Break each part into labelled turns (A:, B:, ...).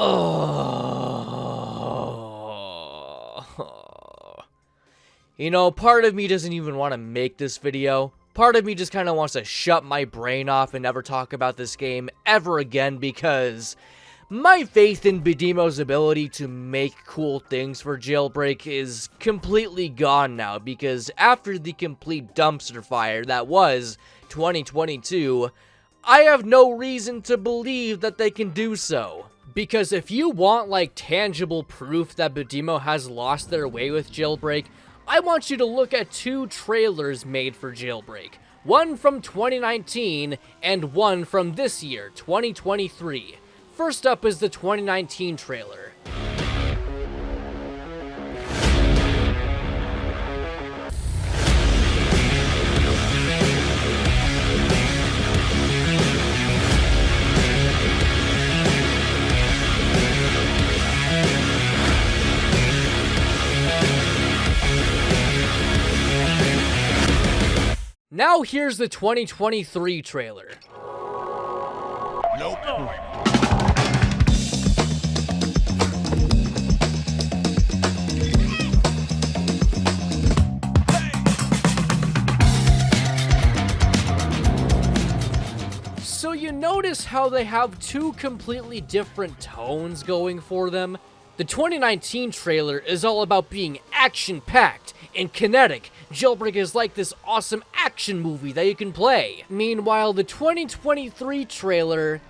A: Oh. You know, part of me doesn't even want to make this video. Part of me just kind of wants to shut my brain off and never talk about this game ever again, because my faith in Badimo's ability to make cool things for Jailbreak is completely gone now, because after the complete dumpster fire that was 2022, I have no reason to believe that they can do so. Because if you want like tangible proof that Badimo has lost their way with Jailbreak, I want you to look at two trailers made for Jailbreak. One from 2019 and one from this year, 2023. First up is the 2019 trailer. Now here's the 2023 trailer.
B: Nope.
A: So you notice how they have two completely different tones going for them? The 2019 trailer is all about being action-packed and kinetic. Jailbreak is like this awesome action movie that you can play. Meanwhile, the 2023 trailer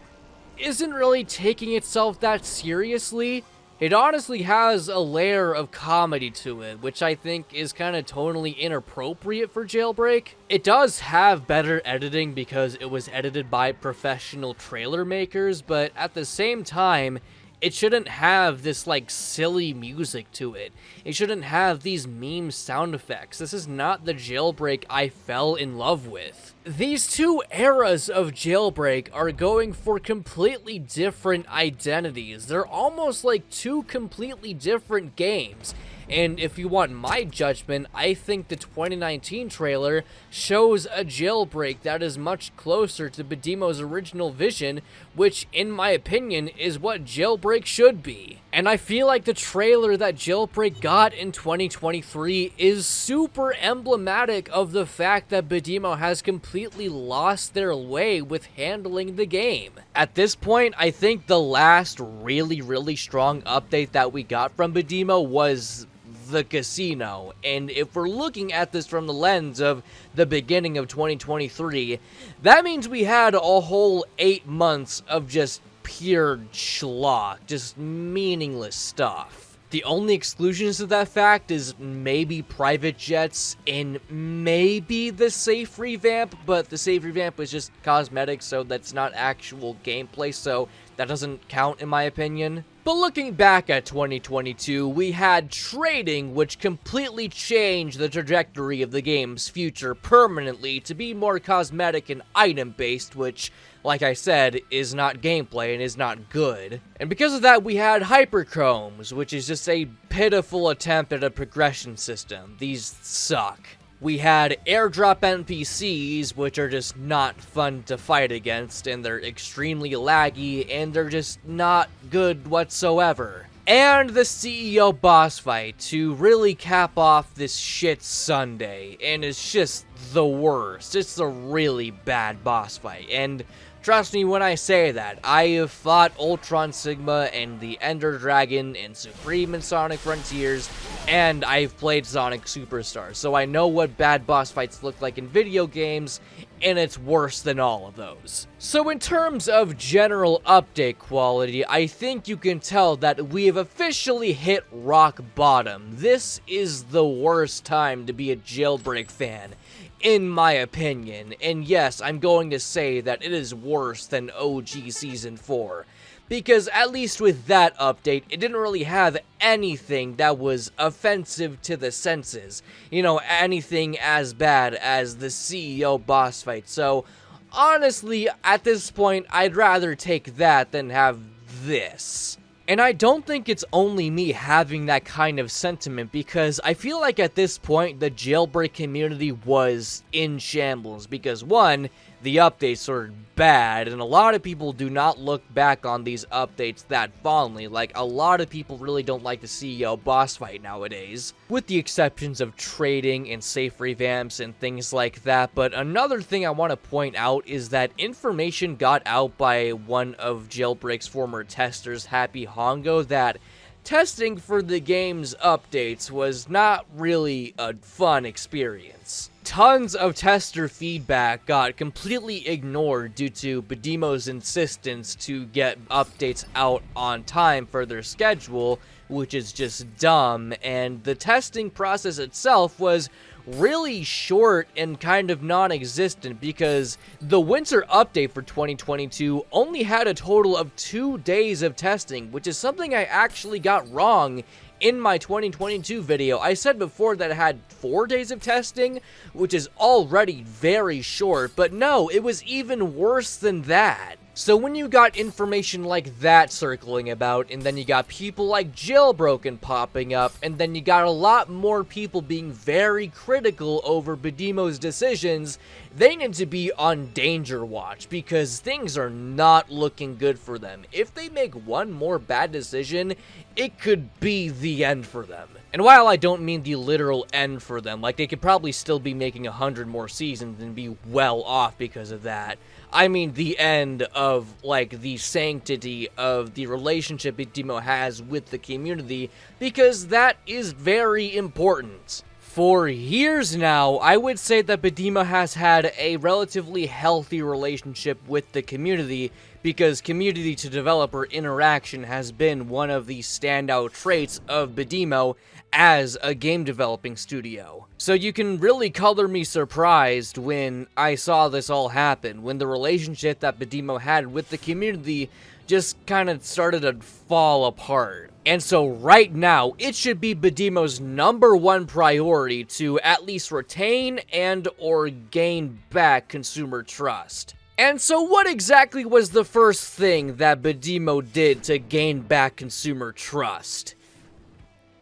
A: isn't really taking itself that seriously. It honestly has a layer of comedy to it, which I think is kind of tonally inappropriate for Jailbreak. It does have better editing because it was edited by professional trailer makers, but at the same time, it shouldn't have this, like, silly music to it. It shouldn't have these meme sound effects. This is not the Jailbreak I fell in love with. These two eras of Jailbreak are going for completely different identities. They're almost like two completely different games. And if you want my judgment, I think the 2019 trailer shows a Jailbreak that is much closer to Badimo's original vision, which, in my opinion, is what Jailbreak should be. And I feel like the trailer that Jailbreak got in 2023 is super emblematic of the fact that Badimo has completely lost their way with handling the game. At this point, I think the last really strong update that we got from Badimo was the casino, and if we're looking at this from the lens of the beginning of 2023, that means we had a whole 8 months of just pure schlock, just meaningless stuff. The only exclusions to that fact is maybe private jets and maybe the safe revamp, but the safe revamp was just cosmetic, so that's not actual gameplay, so that doesn't count in my opinion. But looking back at 2022, we had trading, which completely changed the trajectory of the game's future permanently to be more cosmetic and item-based, which, like I said, is not gameplay and is not good. And because of that, we had hyperchromes, which is just a pitiful attempt at a progression system. These suck. We had airdrop NPCs, which are just not fun to fight against, and they're extremely laggy, and they're just not good whatsoever. And the CEO boss fight to really cap off this shit Sunday, and it's just the worst. It's a really bad boss fight, and trust me when I say that. I have fought Ultron Sigma and the Ender Dragon and Supreme and Sonic Frontiers, and I've played Sonic Superstars, so I know what bad boss fights look like in video games, and it's worse than all of those. So in terms of general update quality, I think you can tell that we have officially hit rock bottom. This is the worst time to be a Jailbreak fan, in my opinion, and yes, I'm going to say that it is worse than OG Season 4, because at least with that update, it didn't really have anything that was offensive to the senses. You know, anything as bad as the CEO boss fight, so honestly, at this point, I'd rather take that than have this. And I don't think it's only me having that kind of sentiment, because I feel like at this point, the Jailbreak community was in shambles, because one, the updates are bad, and a lot of people do not look back on these updates that fondly. Like, a lot of people really don't like the CEO boss fight nowadays, with the exceptions of trading and safe revamps and things like that. But another thing I want to point out is that information got out by one of Jailbreak's former testers, Happy Hongo, that testing for the game's updates was not really a fun experience. Tons of tester feedback got completely ignored due to Badimo's insistence to get updates out on time for their schedule, which is just dumb, and the testing process itself was really short and kind of non-existent because the winter update for 2022 only had a total of 2 days of testing, which is something I actually got wrong in my 2022 video. I said before that it had 4 days of testing, which is already very short, but no, it was even worse than that. So when you got information like that circling about, and then you got people like Jailbroken popping up, and then you got a lot more people being very critical over Badimo's decisions, they need to be on danger watch because things are not looking good for them. If they make one more bad decision, it could be the end for them. And while I don't mean the literal end for them, like they could probably still be making 100 more seasons and be well off because of that, I mean the end of, like, the sanctity of the relationship Badimo has with the community, because that is very important. For years now, I would say that Badimo has had a relatively healthy relationship with the community, because community to developer interaction has been one of the standout traits of Badimo as a game developing studio. So you can really color me surprised when I saw this all happen, when the relationship that Badimo had with the community just kind of started to fall apart. And so right now, it should be Badimo's #1 priority to at least retain and or gain back consumer trust. And so what exactly was the first thing that Badimo did to gain back consumer trust?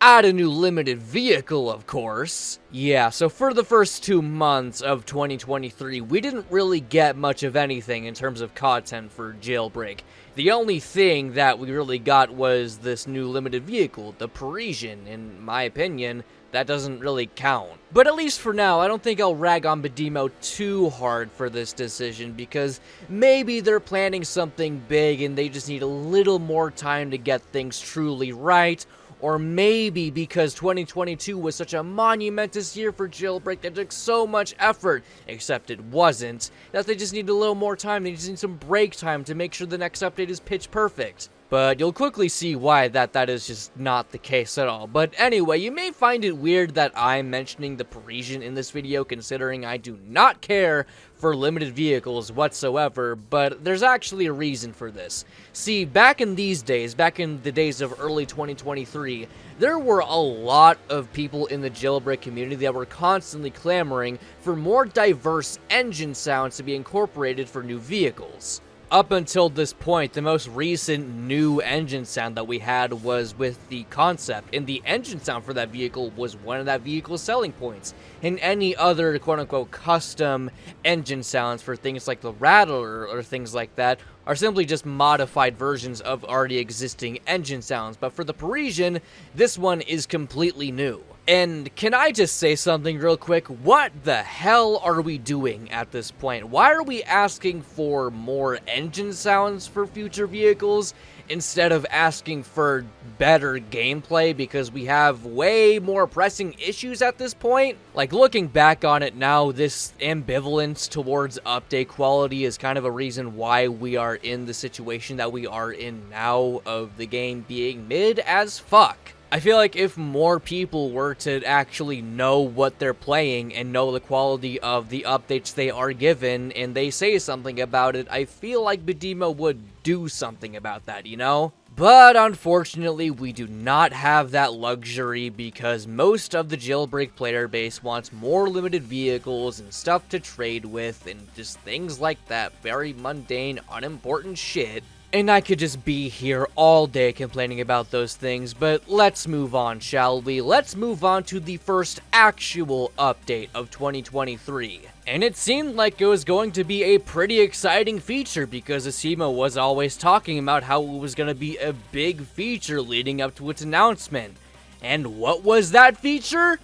A: Add a new limited vehicle, of course. Yeah, so for the first 2 months of 2023, we didn't really get much of anything in terms of content for Jailbreak. The only thing that we really got was this new limited vehicle, the Parisian. In my opinion, that doesn't really count. But at least for now, I don't think I'll rag on Badimo too hard for this decision, because maybe they're planning something big and they just need a little more time to get things truly right. Or maybe because 2022 was such a monumentous year for Jailbreak that took so much effort, except it wasn't, that they just need a little more time. They just need some break time to make sure the next update is pitch perfect. But you'll quickly see why that is just not the case at all. But anyway, you may find it weird that I'm mentioning the Parisian in this video, considering I do not care for limited vehicles whatsoever, but there's actually a reason for this. See, back in these days, back in the days of early 2023, there were a lot of people in the Jailbreak community that were constantly clamoring for more diverse engine sounds to be incorporated for new vehicles. Up until this point, the most recent new engine sound that we had was with the concept, and the engine sound for that vehicle was one of that vehicle's selling points. And any other quote-unquote custom engine sounds for things like the Rattler or things like that are simply just modified versions of already existing engine sounds. But for the Parisian, this one is completely new. And can I just say something real quick? What the hell are we doing at this point? Why are we asking for more engine sounds for future vehicles instead of asking for better gameplay, because we have way more pressing issues at this point? Like, looking back on it now, this ambivalence towards update quality is kind of a reason why we are in the situation that we are in now, of the game being mid as fuck. I feel like if more people were to actually know what they're playing and know the quality of the updates they are given, and they say something about it, I feel like Badimo would do something about that, you know? But unfortunately, we do not have that luxury, because most of the Jailbreak player base wants more limited vehicles and stuff to trade with and just things like that. Very mundane, unimportant shit. And I could just be here all day complaining about those things, but let's move on, shall we? Let's move on to the first actual update of 2023. And it seemed like it was going to be a pretty exciting feature because Asimo was always talking about how it was going to be a big feature leading up to its announcement. And what was that feature?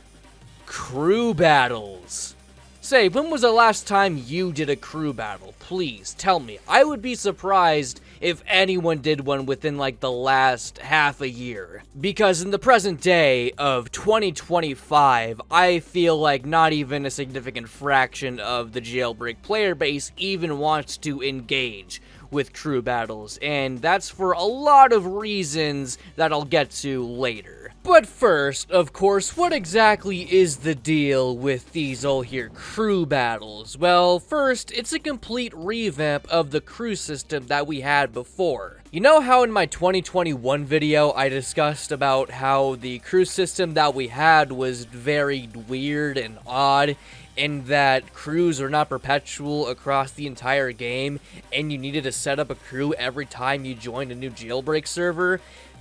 A: Crew battles. Say, when was the last time you did a crew battle? Please tell me. I would be surprised if anyone did one within like the last half a year. Because in the present day of 2025, I feel like not even a significant fraction of the Jailbreak player base even wants to engage with crew battles, and that's for a lot of reasons that I'll get to later. But first, of course, what exactly is the deal with these all here crew battles? Well, first, it's a complete revamp of the crew system that we had before. You know how in my 2021 video I discussed about how the crew system that we had was very weird and odd, and that crews are not perpetual across the entire game, and you needed to set up a crew every time you joined a new Jailbreak server?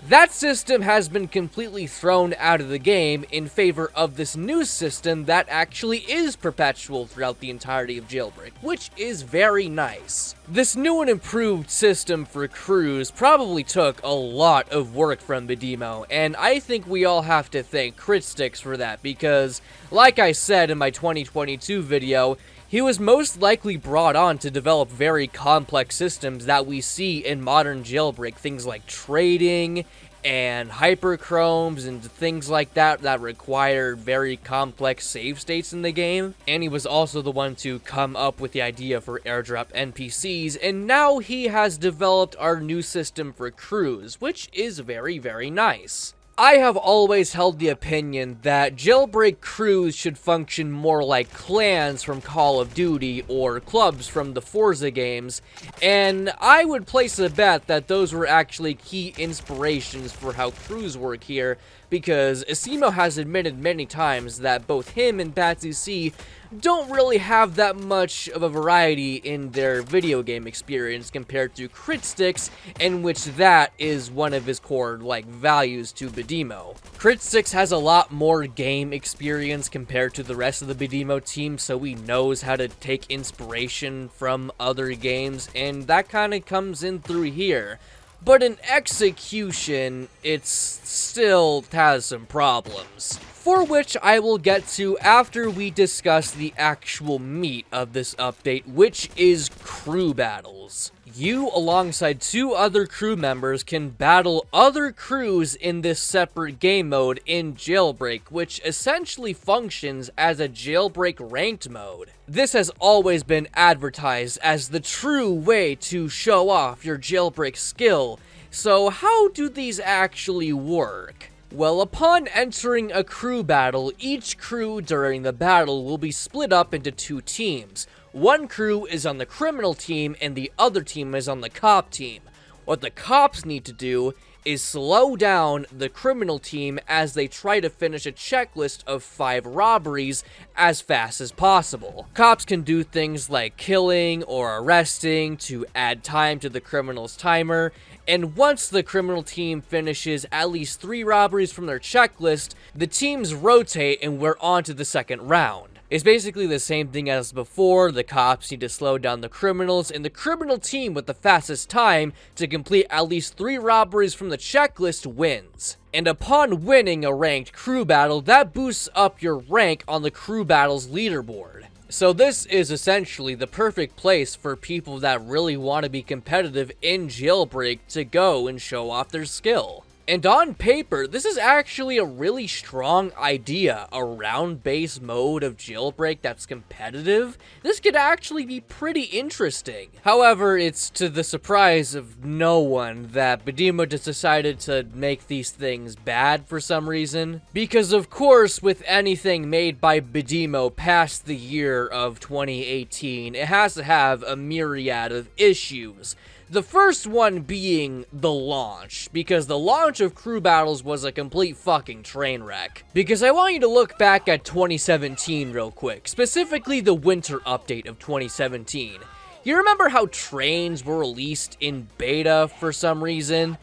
A: That system has been completely thrown out of the game in favor of this new system that actually is perpetual throughout the entirety of Jailbreak, which is very nice. This new and improved system for crews probably took a lot of work from Badimo, and I think we all have to thank CritSticks for that because, like I said in my 2022 video, he was most likely brought on to develop very complex systems that we see in modern Jailbreak, things like trading and hyperchromes and things like that that require very complex save states in the game. And he was also the one to come up with the idea for airdrop NPCs, and now he has developed our new system for crews, which is very, very nice. I have always held the opinion that Jailbreak crews should function more like clans from Call of Duty or clubs from the Forza games, and I would place a bet that those were actually key inspirations for how crews work here, because Asimo has admitted many times that both him and badcc don't really have that much of a variety in their video game experience compared to CritSticks, in which that is one of his core values to Badimo. CritSticks has a lot more game experience compared to the rest of the Badimo team, so he knows how to take inspiration from other games, and that kind of comes in through here. But in execution, it still has some problems, for which I will get to after we discuss the actual meat of this update, which is crew battles. You, alongside two other crew members, can battle other crews in this separate game mode in Jailbreak, which essentially functions as a Jailbreak ranked mode. This has always been advertised as the true way to show off your Jailbreak skill. So how do these actually work? Well, upon entering a crew battle, each crew during the battle will be split up into two teams. One crew is on the criminal team and the other team is on the cop team. What the cops need to do is slow down the criminal team as they try to finish a checklist of 5 robberies as fast as possible. Cops can do things like killing or arresting to add time to the criminal's timer, and once the criminal team finishes at least 3 robberies from their checklist, the teams rotate and we're on to the second round. It's basically the same thing as before. The cops need to slow down the criminals, and the criminal team with the fastest time to complete at least 3 robberies from the checklist wins. And upon winning a ranked crew battle, that boosts up your rank on the crew battles leaderboard. So this is essentially the perfect place for people that really want to be competitive in Jailbreak to go and show off their skill. And on paper, this is actually a really strong idea, a round-based mode of Jailbreak that's competitive. This could actually be pretty interesting. However, it's to the surprise of no one that Badimo just decided to make these things bad for some reason. Because of course, with anything made by Badimo past the year of 2018, it has to have a myriad of issues. The first one being the launch, because the launch of crew battles was a complete fucking train wreck. Because I want you to look back at 2017 real quick, specifically the winter update of 2017. You remember how trains were released in beta for some reason?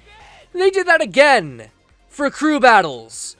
A: They did that again for crew battles.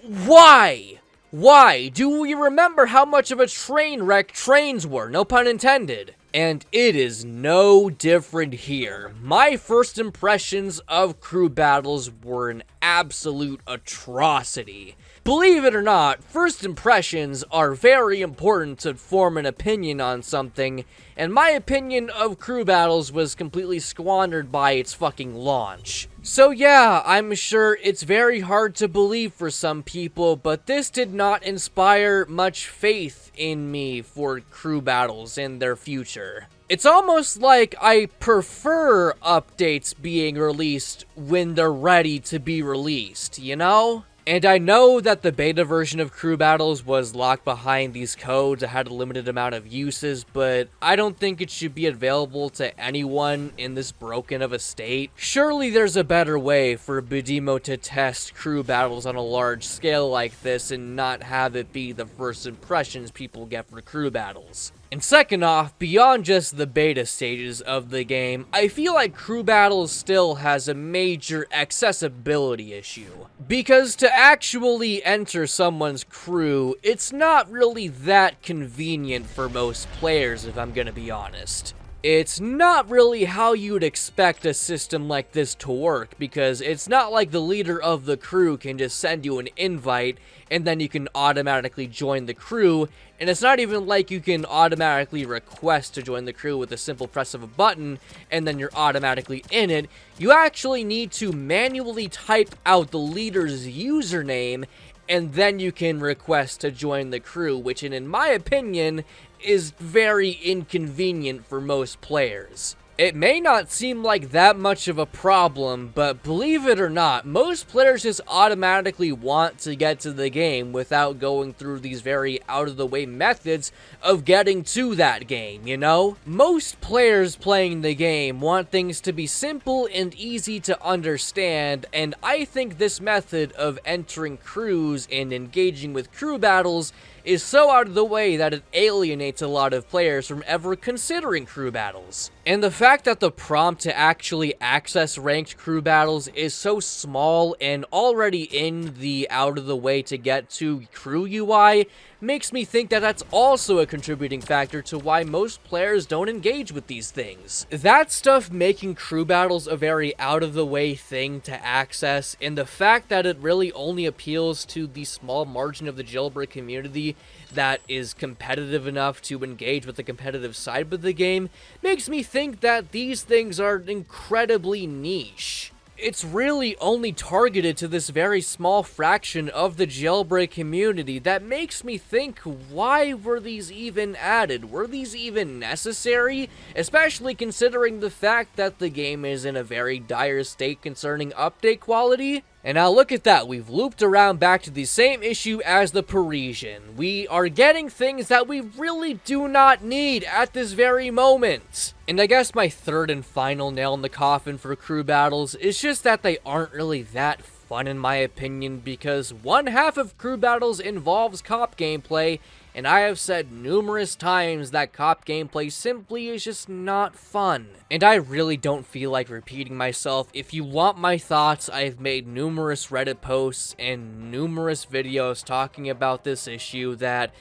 A: Why? Why? Do we remember how much of a train wreck trains were? No pun intended. And it is no different here. My first impressions of crew battles were an absolute atrocity. Believe it or not, first impressions are very important to form an opinion on something, and my opinion of crew battles was completely squandered by its fucking launch. So yeah, I'm sure it's very hard to believe for some people, but this did not inspire much faith in me for crew battles in their future. It's almost like I prefer updates being released when they're ready to be released, you know? And I know that the beta version of crew battles was locked behind these codes. It had a limited amount of uses, but I don't think it should be available to anyone in this broken of a state. Surely there's a better way for Badimo to test crew battles on a large scale like this and not have it be the first impressions people get for crew battles. And second off, beyond just the beta stages of the game, I feel like crew battles still has a major accessibility issue. Because to actually enter someone's crew, it's not really that convenient for most players, if I'm gonna be honest. It's not really how you'd expect a system like this to work, because it's not like the leader of the crew can just send you an invite and then you can automatically join the crew, and it's not even like you can automatically request to join the crew with a simple press of a button and then you're automatically in it. You actually need to manually type out the leader's username and then you can request to join the crew, which in my opinion is very inconvenient for most players. It may not seem like that much of a problem, but believe it or not, most players just automatically want to get to the game without going through these very out-of-the-way methods of getting to that game, you know? Most players playing the game want things to be simple and easy to understand, and I think this method of entering crews and engaging with crew battles is so out of the way that it alienates a lot of players from ever considering crew battles. And the fact that the prompt to actually access ranked crew battles is so small and already in the out of the way to get to crew UI makes me think that that's also a contributing factor to why most players don't engage with these things. That stuff making crew battles a very out of the way thing to access, and the fact that it really only appeals to the small margin of the Jailbreak community that is competitive enough to engage with the competitive side of the game, makes me think that these things are incredibly niche. It's really only targeted to this very small fraction of the Jailbreak community. That makes me think, why were these even added? Were these even necessary? Especially considering the fact that the game is in a very dire state concerning update quality. And now look at that, we've looped around back to the same issue as the Parisian. We are getting things that we really do not need at this very moment. And I guess my third and final nail in the coffin for crew battles is just that they aren't really that fun in my opinion, because one half of crew battles involves cop gameplay, and I have said numerous times that cop gameplay simply is just not fun. And I really don't feel like repeating myself. If you want my thoughts, I've made numerous Reddit posts and numerous videos talking about this issue that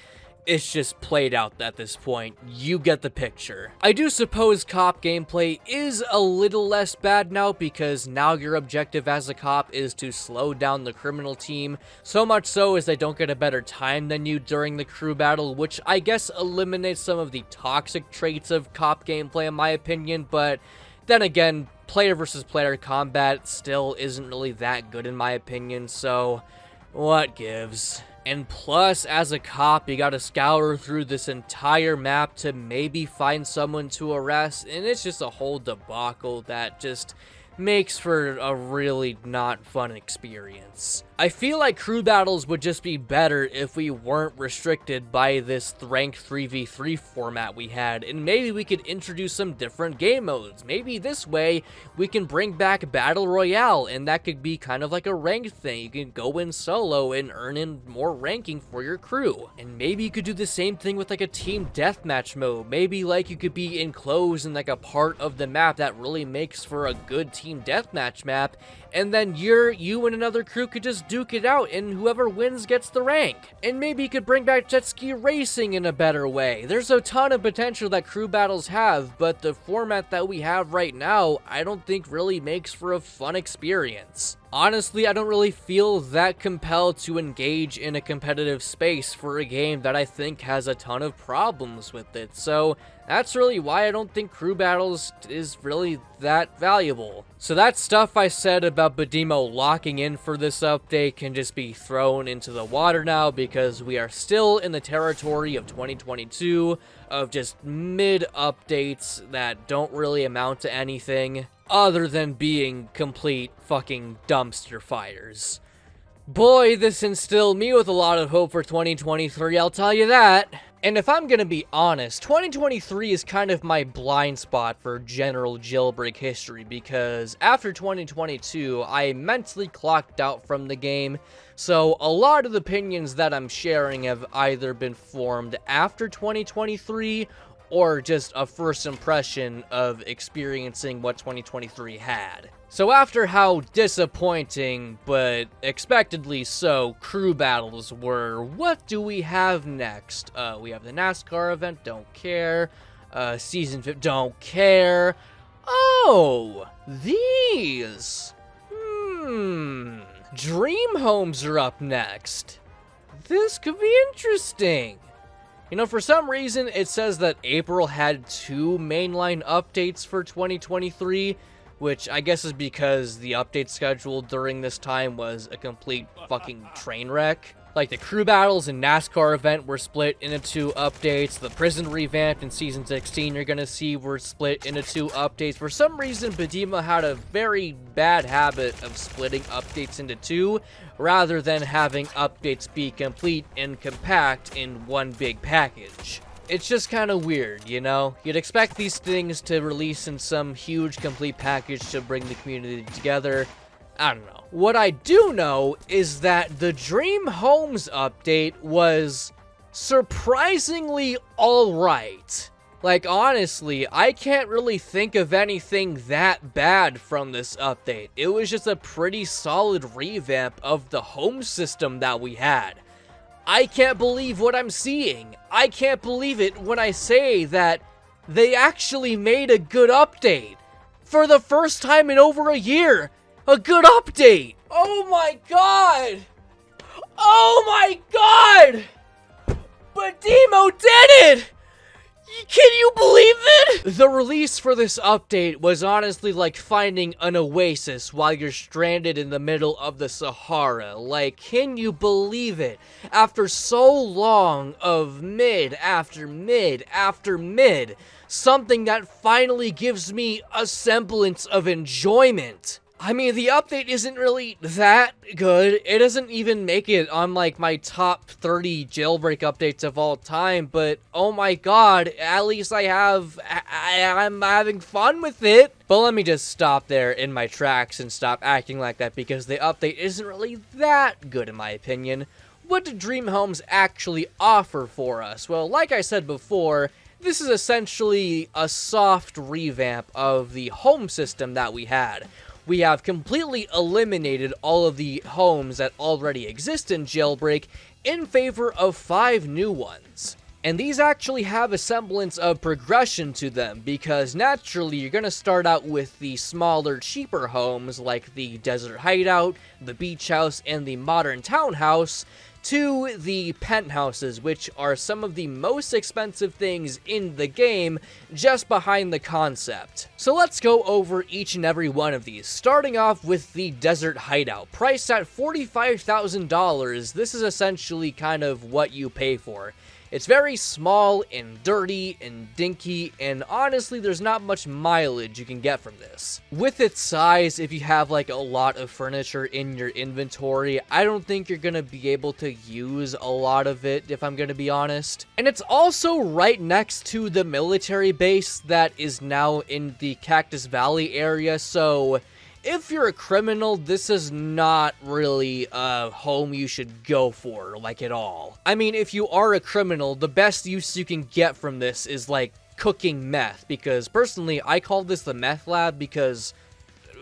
A: it's just played out at this point. You get the picture. I do suppose cop gameplay is a little less bad now, because now your objective as a cop is to slow down the criminal team, so much so as they don't get a better time than you during the crew battle, which I guess eliminates some of the toxic traits of cop gameplay in my opinion, but then again, player versus player combat still isn't really that good in my opinion, so what gives? And plus, as a cop, you gotta scour through this entire map to maybe find someone to arrest, and it's just a whole debacle that just makes for a really not fun experience. I feel like crew battles would just be better if we weren't restricted by this ranked 3v3 format we had, and maybe we could introduce some different game modes. Maybe this way we can bring back Battle Royale, and that could be kind of like a ranked thing. You can go in solo and earn in more ranking for your crew. And maybe you could do the same thing with like a team deathmatch mode. Maybe like you could be enclosed in like a part of the map that really makes for a good team deathmatch map, and then you and another crew could just duke it out, and whoever wins gets the rank. And maybe you could bring back jet ski racing in a better way. There's a ton of potential that crew battles have, but the format that we have right now, I don't think really makes for a fun experience. Honestly, I don't really feel that compelled to engage in a competitive space for a game that I think has a ton of problems with it, so that's really why I don't think crew battles is really that valuable. So that stuff I said about Badimo locking in for this update can just be thrown into the water now, because we are still in the territory of 2022 of just mid-updates that don't really amount to anything other than being complete fucking dumpster fires. Boy, this instilled me with a lot of hope for 2023, I'll tell you that. And if I'm gonna be honest, 2023 is kind of my blind spot for general Jailbreak history, because after 2022, I mentally clocked out from the game, so a lot of the opinions that I'm sharing have either been formed after 2023 or just a first impression of experiencing what 2023 had. So after how disappointing, but expectedly so, crew battles were, what do we have next? We have the NASCAR event, don't care. Season 5, don't care. Oh, these. Dream homes are up next. This could be interesting. You know, for some reason, it says that April had 2 mainline updates for 2023, which I guess is because the update schedule during this time was a complete fucking train wreck. Like, the crew battles and NASCAR event were split into 2 updates. The Prison Revamp in Season 16 you're gonna see were split into 2 updates. For some reason, Badimo had a very bad habit of splitting updates into 2, rather than having updates be complete and compact in one big package. It's just kind of weird, you know? You'd expect these things to release in some huge complete package to bring the community together. I don't know. What I do know is that the Dream Homes update was surprisingly alright. Like, honestly, I can't really think of anything that bad from this update. It was just a pretty solid revamp of the home system that we had. I can't believe what I'm seeing. I can't believe it when I say that they actually made a good update. For the first time in over a year, a good update. Oh my god. Oh my god. Badimo did it. Can you believe it? The release for this update was honestly like finding an oasis while you're stranded in the middle of the Sahara. Like, can you believe it? After so long of mid after mid after mid, something that finally gives me a semblance of enjoyment. I mean, the update isn't really that good. It doesn't even make it on, like, my top 30 Jailbreak updates of all time, but oh my god, at least I'm having fun with it. But let me just stop there in my tracks and stop acting like that, because the update isn't really that good in my opinion. What do Dream Homes actually offer for us? Well, like I said before, this is essentially a soft revamp of the home system that we had. We have completely eliminated all of the homes that already exist in Jailbreak in favor of 5 new ones. And these actually have a semblance of progression to them, because naturally you're going to start out with the smaller, cheaper homes like the Desert Hideout, the Beach House, and the Modern Townhouse, to the penthouses, which are some of the most expensive things in the game, just behind the concept. So let's go over each and every one of these, starting off with the Desert Hideout. Priced at $45,000, this is essentially kind of what you pay for. It's very small and dirty and dinky, and honestly there's not much mileage you can get from this. With its size, if you have like a lot of furniture in your inventory, I don't think you're gonna be able to use a lot of it, if I'm gonna be honest. And it's also right next to the military base that is now in the Cactus Valley area, so if you're a criminal, this is not really a home you should go for, like, at all. I mean, if you are a criminal, the best use you can get from this is, like, cooking meth, because personally, I call this the meth lab, because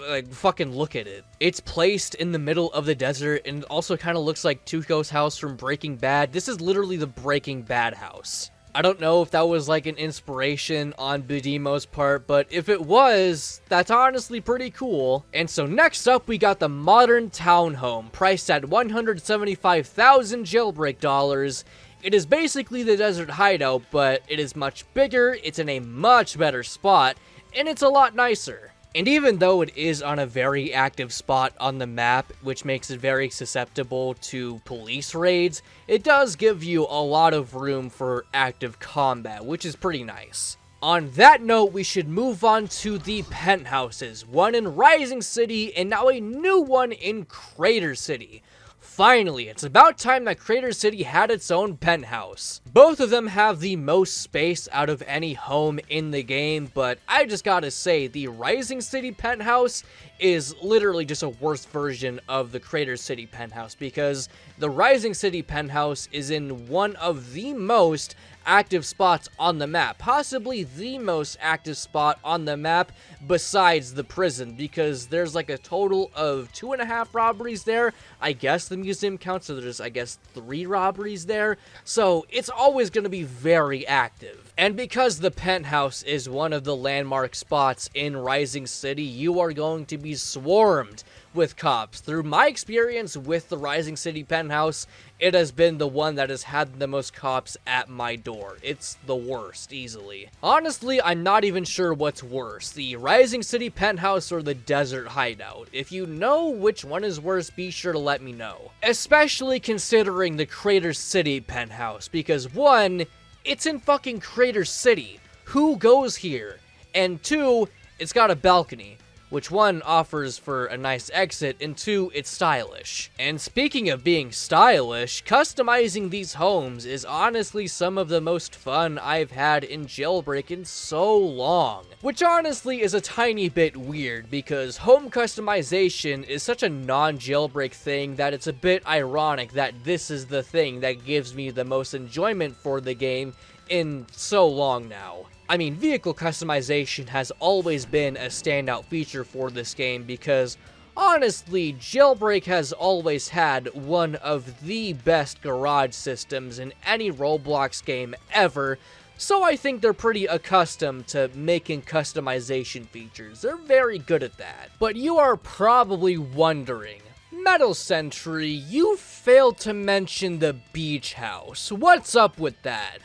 A: like, fucking look at it. It's placed in the middle of the desert, and it also kind of looks like Tuco's house from Breaking Bad. This is literally the Breaking Bad house. I don't know if that was like an inspiration on Badimo's part, but if it was, that's honestly pretty cool. And so next up, we got the modern townhome, priced at 175,000 jailbreak dollars. It is basically the desert hideout, but it is much bigger, it's in a much better spot, and it's a lot nicer. And even though it is on a very active spot on the map, which makes it very susceptible to police raids, it does give you a lot of room for active combat, which is pretty nice. On that note, we should move on to the penthouses, one in Rising City and now a new one in Crater City. Finally, it's about time that Crater City had its own penthouse. Both of them have the most space out of any home in the game, but I just gotta say, the Rising City penthouse is literally just a worse version of the Crater City penthouse, because the Rising City penthouse is in one of the most active spots on the map, possibly the most active spot on the map besides the prison, because there's like a total of 2.5 robberies there. I guess the museum counts, so there's, I guess, 3 robberies there, so it's always going to be very active. And because the penthouse is one of the landmark spots in Rising City, you are going to be swarmed with cops. Through my experience with the Rising City penthouse, it has been the one that has had the most cops at my door. It's the worst, easily. Honestly, I'm not even sure what's worse, the Rising City penthouse or the desert hideout. If you know which one is worse, be sure to let me know. Especially considering the Crater City penthouse, because 1, it's in fucking Crater City. Who goes here? And 2, it's got a balcony, which 1 offers for a nice exit, and 2, it's stylish. And speaking of being stylish, customizing these homes is honestly some of the most fun I've had in Jailbreak in so long. Which honestly is a tiny bit weird, because home customization is such a non-Jailbreak thing that it's a bit ironic that this is the thing that gives me the most enjoyment for the game in so long now. I mean, vehicle customization has always been a standout feature for this game because, honestly, Jailbreak has always had one of the best garage systems in any Roblox game ever, so I think they're pretty accustomed to making customization features. They're very good at that. But you are probably wondering, Metal Sentry, you failed to mention the beach house. What's up with that?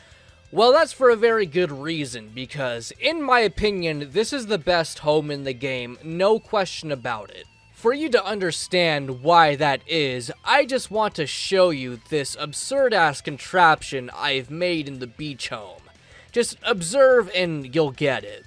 A: Well, that's for a very good reason, because, in my opinion, this is the best home in the game, no question about it. For you to understand why that is, I just want to show you this absurd-ass contraption I've made in the beach home. Just observe and you'll get it.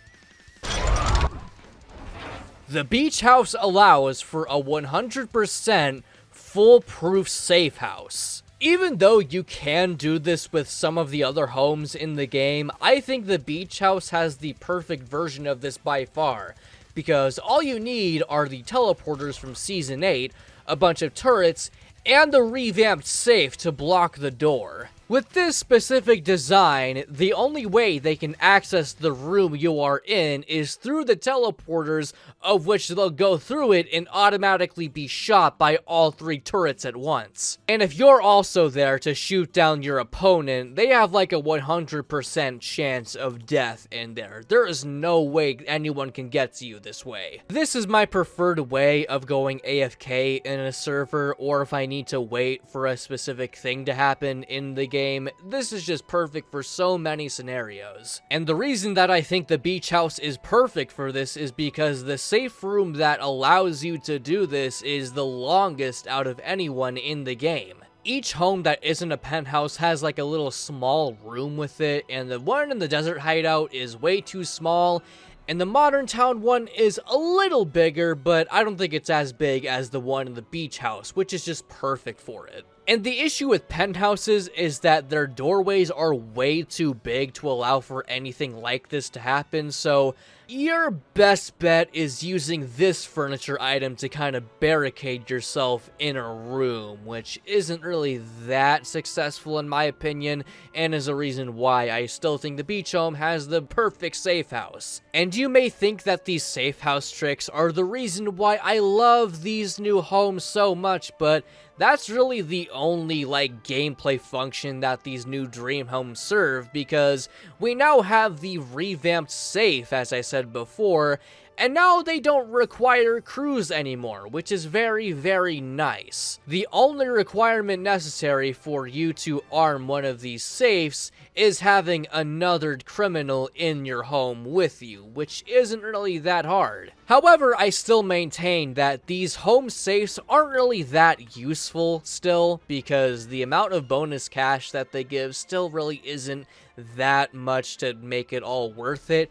A: The beach house allows for a 100% foolproof safe house. Even though you can do this with some of the other homes in the game, I think the beach house has the perfect version of this by far, because all you need are the teleporters from Season 8, a bunch of turrets, and the revamped safe to block the door. With this specific design, the only way they can access the room you are in is through the teleporters, of which they'll go through it and automatically be shot by all 3 turrets at once. And if you're also there to shoot down your opponent, they have like a 100% chance of death in there. There is no way anyone can get to you this way. This is my preferred way of going AFK in a server, or if I need to wait for a specific thing to happen in the game, this is just perfect for so many scenarios. And the reason that I think the beach house is perfect for this is because the safe room that allows you to do this is the longest out of anyone in the game. Each home that isn't a penthouse has like a little small room with it, and the one in the desert hideout is way too small, and the modern town one is a little bigger, but I don't think it's as big as the one in the beach house, which is just perfect for it. And the issue with penthouses is that their doorways are way too big to allow for anything like this to happen, so your best bet is using this furniture item to kind of barricade yourself in a room, which isn't really that successful in my opinion, and is a reason why I still think the beach home has the perfect safe house. And And you may think that these safe house tricks are the reason why I love these new homes so much, but that's really the only, gameplay function that these new dream homes serve, because we now have the revamped safe, as I said before, and now they don't require crews anymore, which is very, very nice. The only requirement necessary for you to arm one of these safes is having another criminal in your home with you, which isn't really that hard. However, I still maintain that these home safes aren't really that useful still, because the amount of bonus cash that they give still really isn't that much to make it all worth it.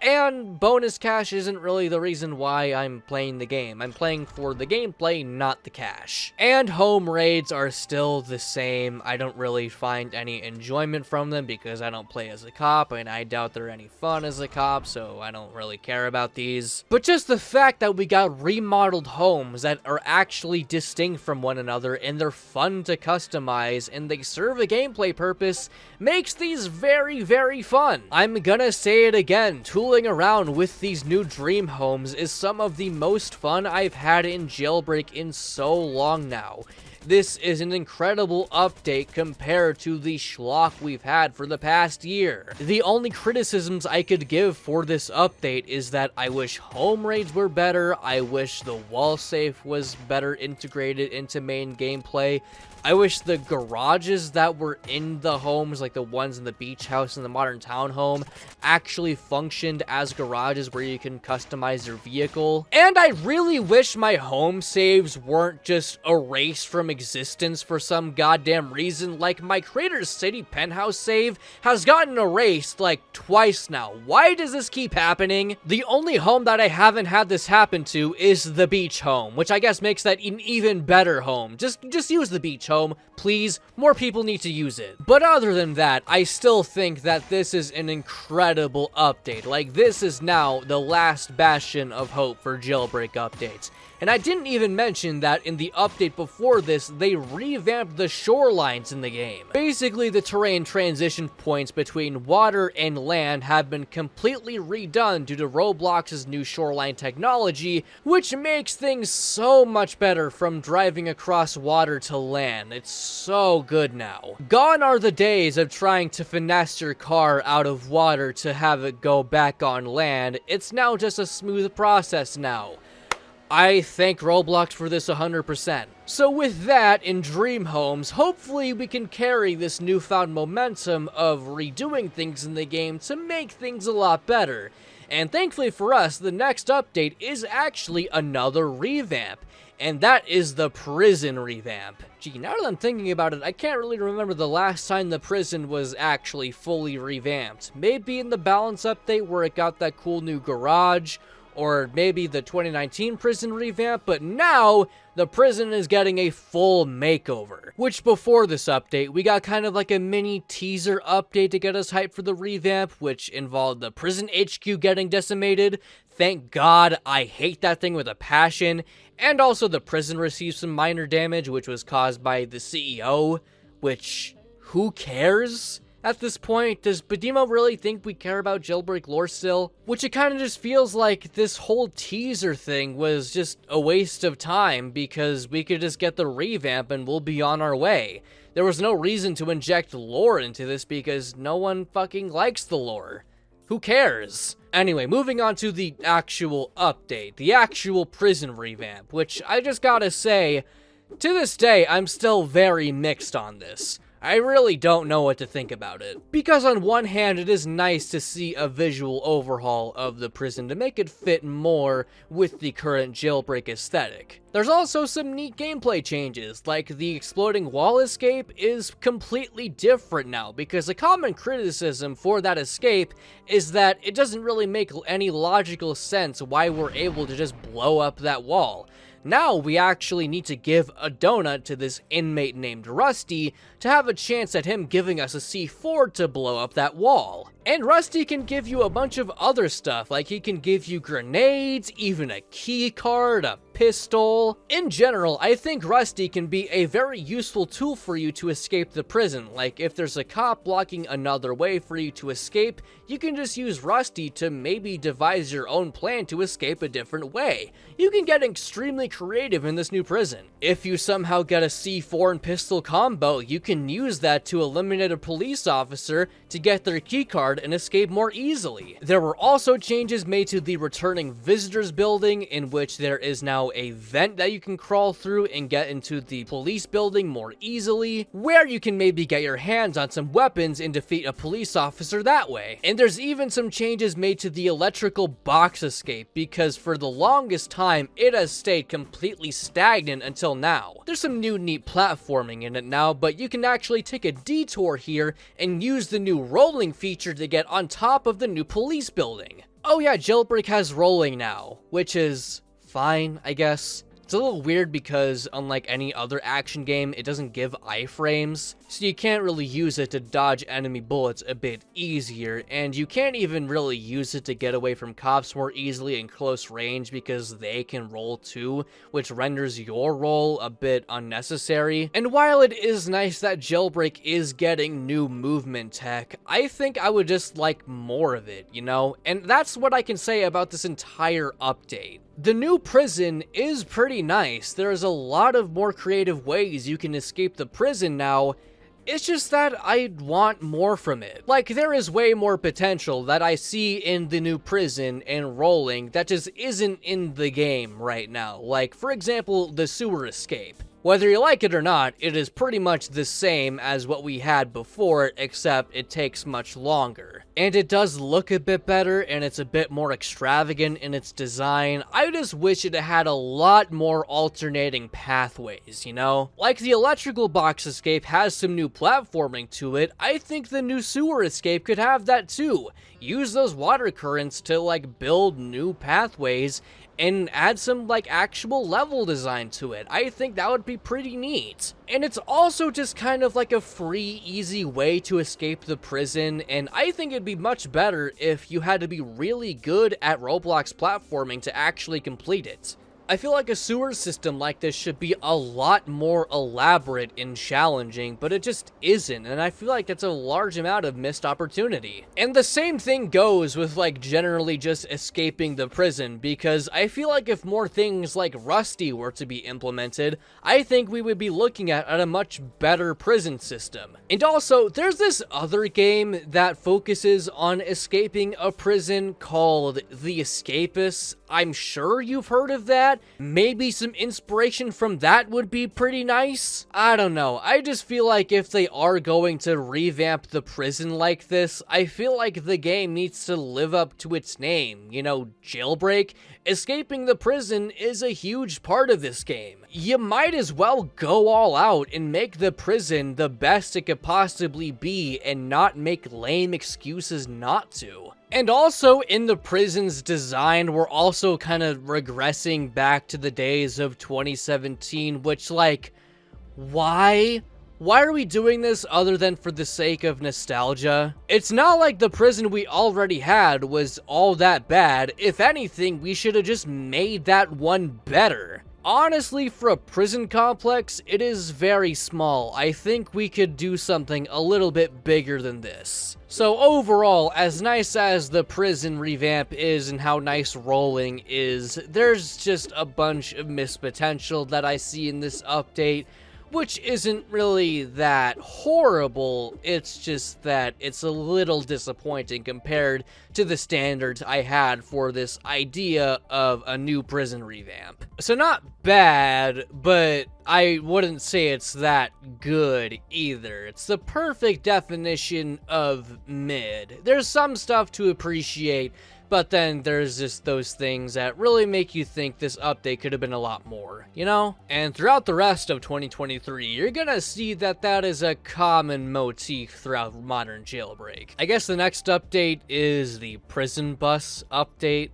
A: And bonus cash isn't really the reason why I'm playing the game. I'm playing for the gameplay, not the cash. And home raids are still the same. I don't really find any enjoyment from them because I don't play as a cop, and I doubt they're any fun as a cop, so I don't really care about these. But just the fact that we got remodeled homes that are actually distinct from one another, and they're fun to customize, and they serve a gameplay purpose, makes these very, very fun. I'm gonna say it again, tooling around with these new dream homes is some of the most fun I've had in Jailbreak in so long now. This is an incredible update compared to the schlock we've had for the past year. The only criticisms I could give for this update is that I wish home raids were better, I wish the wall safe was better integrated into main gameplay, I wish the garages that were in the homes, like the ones in the beach house and the modern townhome, actually functioned as garages where you can customize your vehicle. And I really wish my home saves weren't just erased from existence for some goddamn reason. Like, my Crater City penthouse save has gotten erased like twice now. Why does this keep happening? The only home that I haven't had this happen to is the beach home, which I guess makes that an even better home. Just use the beach home, please. More people need to use it. But other than that, I still think that this is an incredible update. Like, this is now the last bastion of hope for Jailbreak updates. And I didn't even mention that in the update before this, they revamped the shorelines in the game. Basically, the terrain transition points between water and land have been completely redone due to Roblox's new shoreline technology, which makes things so much better from driving across water to land. It's so good now. Gone are the days of trying to finesse your car out of water to have it go back on land. It's now just a smooth process now. I thank Roblox for this 100%. So with that, in Dream Homes, hopefully we can carry this newfound momentum of redoing things in the game to make things a lot better. And thankfully for us, the next update is actually another revamp, and that is the Prison Revamp. Gee, now that I'm thinking about it, I can't really remember the last time the prison was actually fully revamped. Maybe in the Balance update where it got that cool new garage, or maybe the 2019 prison revamp, but now the prison is getting a full makeover. Which before this update, we got kind of like a mini teaser update to get us hyped for the revamp, which involved the prison HQ getting decimated. Thank God, I hate that thing with a passion. And also the prison received some minor damage, which was caused by the CEO, which, who cares? At this point, does Badimo really think we care about Jailbreak lore still? Which it kind of just feels like this whole teaser thing was just a waste of time because we could just get the revamp and we'll be on our way. There was no reason to inject lore into this because no one fucking likes the lore. Who cares? Anyway, moving on to the actual update, the actual prison revamp, which I just gotta say, to this day, I'm still very mixed on this. I really don't know what to think about it. Because on one hand, it is nice to see a visual overhaul of the prison to make it fit more with the current Jailbreak aesthetic. There's also some neat gameplay changes, like the exploding wall escape is completely different now, because a common criticism for that escape is that it doesn't really make any logical sense why we're able to just blow up that wall. Now we actually need to give a donut to this inmate named Rusty to have a chance at him giving us a C4 to blow up that wall. And Rusty can give you a bunch of other stuff, like he can give you grenades, even a key card, a pistol. In general, I think Rusty can be a very useful tool for you to escape the prison. Like, if there's a cop blocking another way for you to escape, you can just use Rusty to maybe devise your own plan to escape a different way. You can get extremely creative in this new prison. If you somehow get a C4 and pistol combo, you can use that to eliminate a police officer to get their keycard and escape more easily. There were also changes made to the returning visitors building, in which there is now a vent that you can crawl through and get into the police building more easily, where you can maybe get your hands on some weapons and defeat a police officer that way. And there's even some changes made to the electrical box escape, because for the longest time it has stayed completely stagnant until now. There's some new neat platforming in it now, but you can actually take a detour here and use the new rolling feature to get on top of the new police building. Oh yeah, Jailbreak has rolling now, which is fine, I guess. It's a little weird because, unlike any other action game, it doesn't give iframes, so you can't really use it to dodge enemy bullets a bit easier, and you can't even really use it to get away from cops more easily in close range because they can roll too, which renders your roll a bit unnecessary. And while it is nice that Jailbreak is getting new movement tech, I think I would just like more of it, you know? And that's what I can say about this entire update. The new prison is pretty nice. There's a lot of more creative ways you can escape the prison now. It's just that I want more from it. Like, there is way more potential that I see in the new prison and rolling that just isn't in the game right now. Like, for example, the sewer escape. Whether you like it or not, it is pretty much the same as what we had before, except it takes much longer. And it does look a bit better, and it's a bit more extravagant in its design. I just wish it had a lot more alternating pathways, you know? Like the electrical box escape has some new platforming to it, I think the new sewer escape could have that too. Use those water currents to like build new pathways and add some like actual level design to it. I think that would be pretty neat. And it's also just kind of like a free, easy way to escape the prison, and I think it'd be much better if you had to be really good at Roblox platforming to actually complete it. I feel like a sewer system like this should be a lot more elaborate and challenging, but it just isn't, and I feel like that's a large amount of missed opportunity. And the same thing goes with like generally just escaping the prison, because I feel like if more things like Rusty were to be implemented, I think we would be looking at a much better prison system. And also, there's this other game that focuses on escaping a prison called The Escapists. I'm sure you've heard of that. Maybe some inspiration from that would be pretty nice. I don't know. I just feel like if they are going to revamp the prison like this, I feel like the game needs to live up to its name. You know, Jailbreak. Escaping the prison is a huge part of this game. You might as well go all out and make the prison the best it could possibly be and not make lame excuses not to. And also, in the prison's design, we're also kind of regressing back to the days of 2017, which, like, why? Why are we doing this other than for the sake of nostalgia? It's not like the prison we already had was all that bad. If anything, we should have just made that one better. Honestly, for a prison complex, it is very small. I think we could do something a little bit bigger than this. So overall, as nice as the prison revamp is and how nice rolling is, there's just a bunch of missed potential that I see in this update, which isn't really that horrible. It's just that it's a little disappointing compared to the standards I had for this idea of a new prison revamp. So not bad, but I wouldn't say it's that good either. It's the perfect definition of mid. There's some stuff to appreciate, but then there's just those things that really make you think this update could have been a lot more, you know? And throughout the rest of 2023, you're gonna see that that is a common motif throughout modern Jailbreak. I guess the next update is the prison bus update,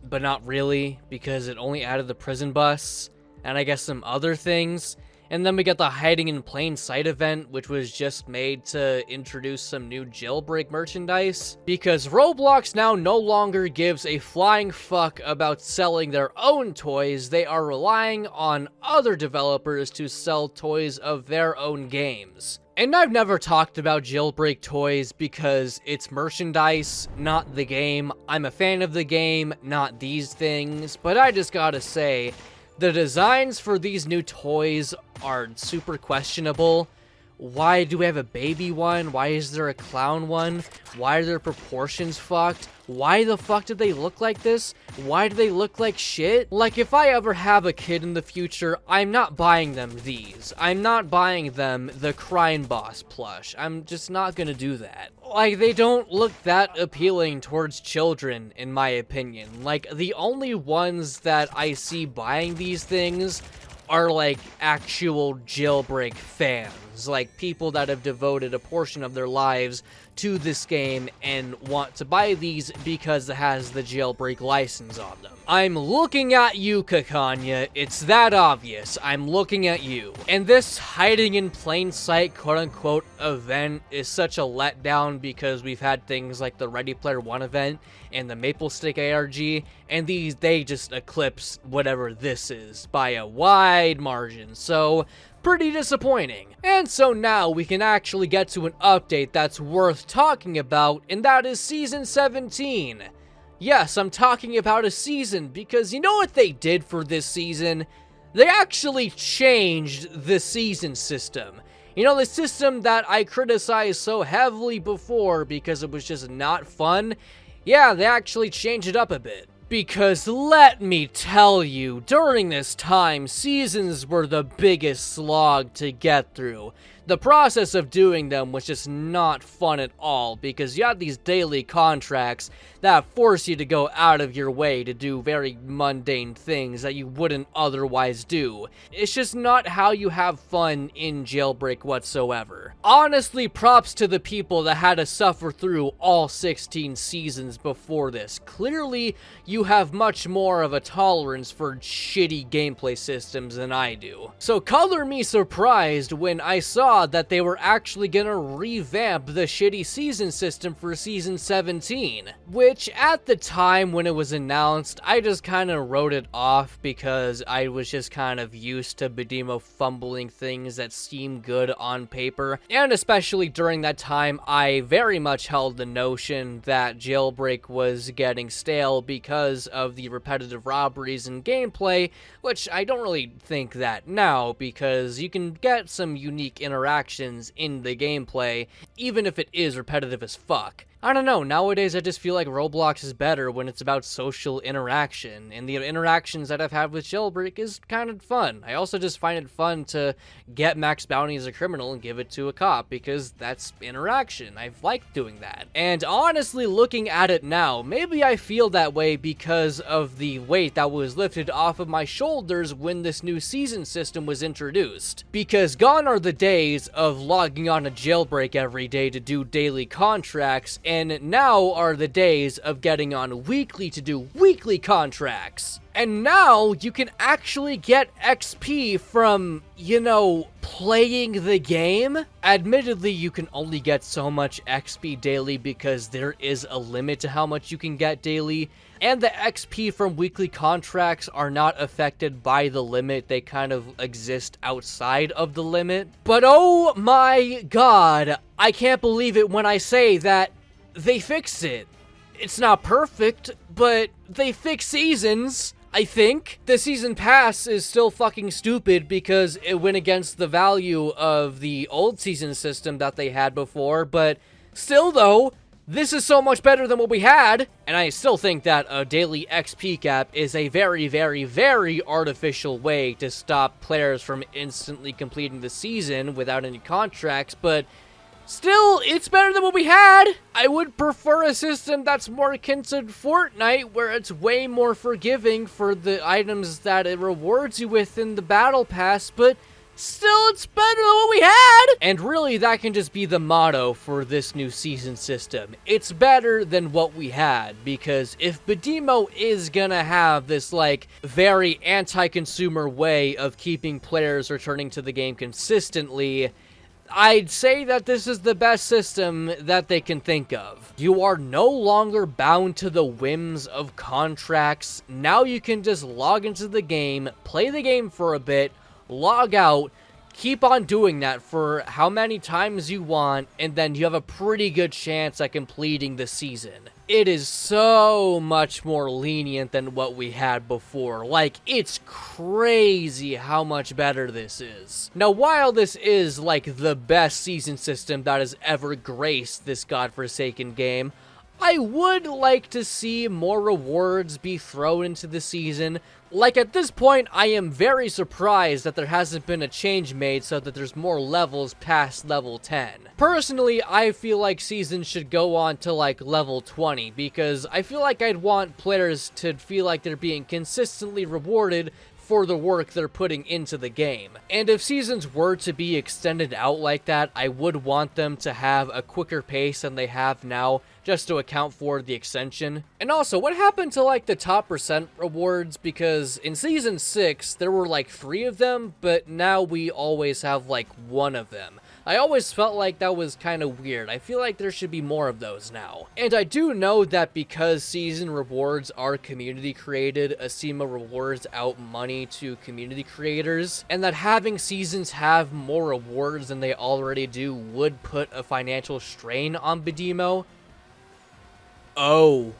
A: but not really, because it only added the prison bus, and I guess some other things. And then we got the hiding in plain sight event, which was just made to introduce some new Jailbreak merchandise. Because Roblox now no longer gives a flying fuck about selling their own toys, they are relying on other developers to sell toys of their own games. And I've never talked about Jailbreak toys because it's merchandise, not the game. I'm a fan of the game, not these things, but I just gotta say, the designs for these new toys are super questionable. Why do we have a baby one? Why is there a clown one? Why are their proportions fucked? Why the fuck did they look like this? Why do they look like shit? Like, if I ever have a kid in the future, I'm not buying them these. I'm not buying them the Crime Boss plush. I'm just not gonna do that. Like, they don't look that appealing towards children, in my opinion. Like, the only ones that I see buying these things are like actual Jailbreak fans, like people that have devoted a portion of their lives to this game and want to buy these because it has the Jailbreak license on them. I'm looking at you, Kakanya. It's that obvious. I'm looking at you. And this hiding in plain sight quote-unquote event is such a letdown because we've had things like the Ready Player One event and the Maple Stick ARG, and they just eclipse whatever this is by a wide margin. So, pretty disappointing. And so now we can actually get to an update that's worth talking about, and that is Season 17. Yes, I'm talking about a season because you know what they did for this season? They actually changed the season system. You know, the system that I criticized so heavily before because it was just not fun? Yeah, they actually changed it up a bit. Because let me tell you, during this time, seasons were the biggest slog to get through. The process of doing them was just not fun at all because you had these daily contracts that force you to go out of your way to do very mundane things that you wouldn't otherwise do. It's just not how you have fun in Jailbreak whatsoever. Honestly, props to the people that had to suffer through all 16 seasons before this. Clearly, you have much more of a tolerance for shitty gameplay systems than I do. So color me surprised when I saw that they were actually gonna revamp the shitty season system for Season 17. Which, at the time when it was announced, I just kind of wrote it off because I was just kind of used to Badimo fumbling things that seemed good on paper. And especially during that time, I very much held the notion that Jailbreak was getting stale because of the repetitive robberies and gameplay, which I don't really think that now because you can get some unique interactions in the gameplay, even if it is repetitive as fuck. I don't know, nowadays I just feel like Roblox is better when it's about social interaction, and the interactions that I've had with Jailbreak is kind of fun. I also just find it fun to get max bounty as a criminal and give it to a cop, because that's interaction. I've liked doing that. And honestly, looking at it now, maybe I feel that way because of the weight that was lifted off of my shoulders when this new season system was introduced. Because gone are the days of logging on a Jailbreak every day to do daily contracts, and now are the days of getting on weekly to do weekly contracts. And now you can actually get XP from, you know, playing the game. Admittedly, you can only get so much XP daily because there is a limit to how much you can get daily. And the XP from weekly contracts are not affected by the limit. They kind of exist outside of the limit. But oh my god, I can't believe it when I say that they fixed it. It's not perfect, but they fixed seasons, I think. The season pass is still fucking stupid because it went against the value of the old season system that they had before, but still though, this is so much better than what we had, and I still think that a daily XP cap is a very, very, very artificial way to stop players from instantly completing the season without any contracts, but still, it's better than what we had. I would prefer a system that's more akin to Fortnite, where it's way more forgiving for the items that it rewards you with in the battle pass, but still it's better than what we had! And really, that can just be the motto for this new season system. It's better than what we had, because if Badimo is gonna have this, like, very anti-consumer way of keeping players returning to the game consistently, I'd say that this is the best system that they can think of. You are no longer bound to the whims of contracts. Now you can just log into the game, play the game for a bit, log out, keep on doing that for how many times you want, and then you have a pretty good chance at completing the season. It is so much more lenient than what we had before. Like, it's crazy how much better this is. Now, while this is, like, the best season system that has ever graced this godforsaken game, I would like to see more rewards be thrown into the season. Like, at this point, I am very surprised that there hasn't been a change made so that there's more levels past level 10. Personally, I feel like seasons should go on to, like, level 20, because I feel like I'd want players to feel like they're being consistently rewarded for the work they're putting into the game. And if seasons were to be extended out like that, I would want them to have a quicker pace than they have now, just to account for the extension. And also, what happened to, like, the top percent rewards? Because in Season 6, there were, like, 3 of them, but now we always have, like, 1 of them. I always felt like that was kind of weird. I feel like there should be more of those now. And I do know that because season rewards are community created, Acima rewards out money to community creators, and that having seasons have more rewards than they already do would put a financial strain on Badimo. Oh.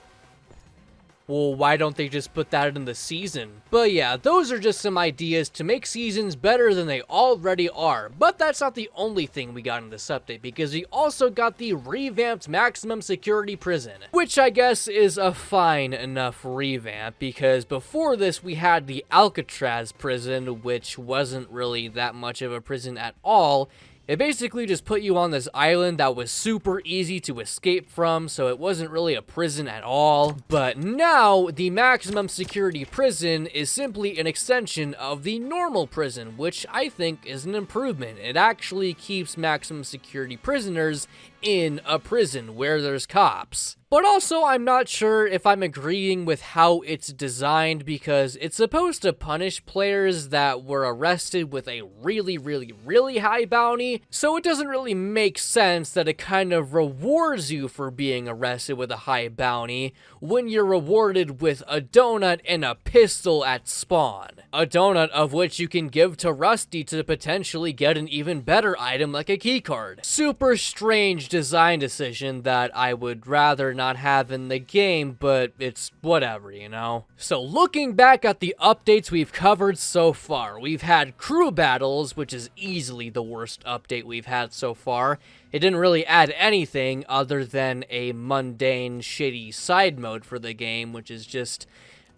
A: Well, why don't they just put that in the season? But yeah, those are just some ideas to make seasons better than they already are. But that's not the only thing we got in this update, because we also got the revamped maximum security prison, which I guess is a fine enough revamp, because before this we had the Alcatraz prison, which wasn't really that much of a prison at all. It basically just put you on this island that was super easy to escape from, so it wasn't really a prison at all. But now, the maximum security prison is simply an extension of the normal prison, which I think is an improvement. It actually keeps maximum security prisoners in a prison where there's cops. But also, I'm not sure if I'm agreeing with how it's designed, because it's supposed to punish players that were arrested with a really high bounty, so it doesn't really make sense that it kind of rewards you for being arrested with a high bounty when you're rewarded with a donut and a pistol at spawn. A donut of which you can give to Rusty to potentially get an even better item like a keycard. Super strange design decision that I would rather not have in the game, but it's whatever, you know? So looking back at the updates we've covered so far, we've had crew battles, which is easily the worst update we've had so far. It didn't really add anything other than a mundane, shitty side mode for the game, which is just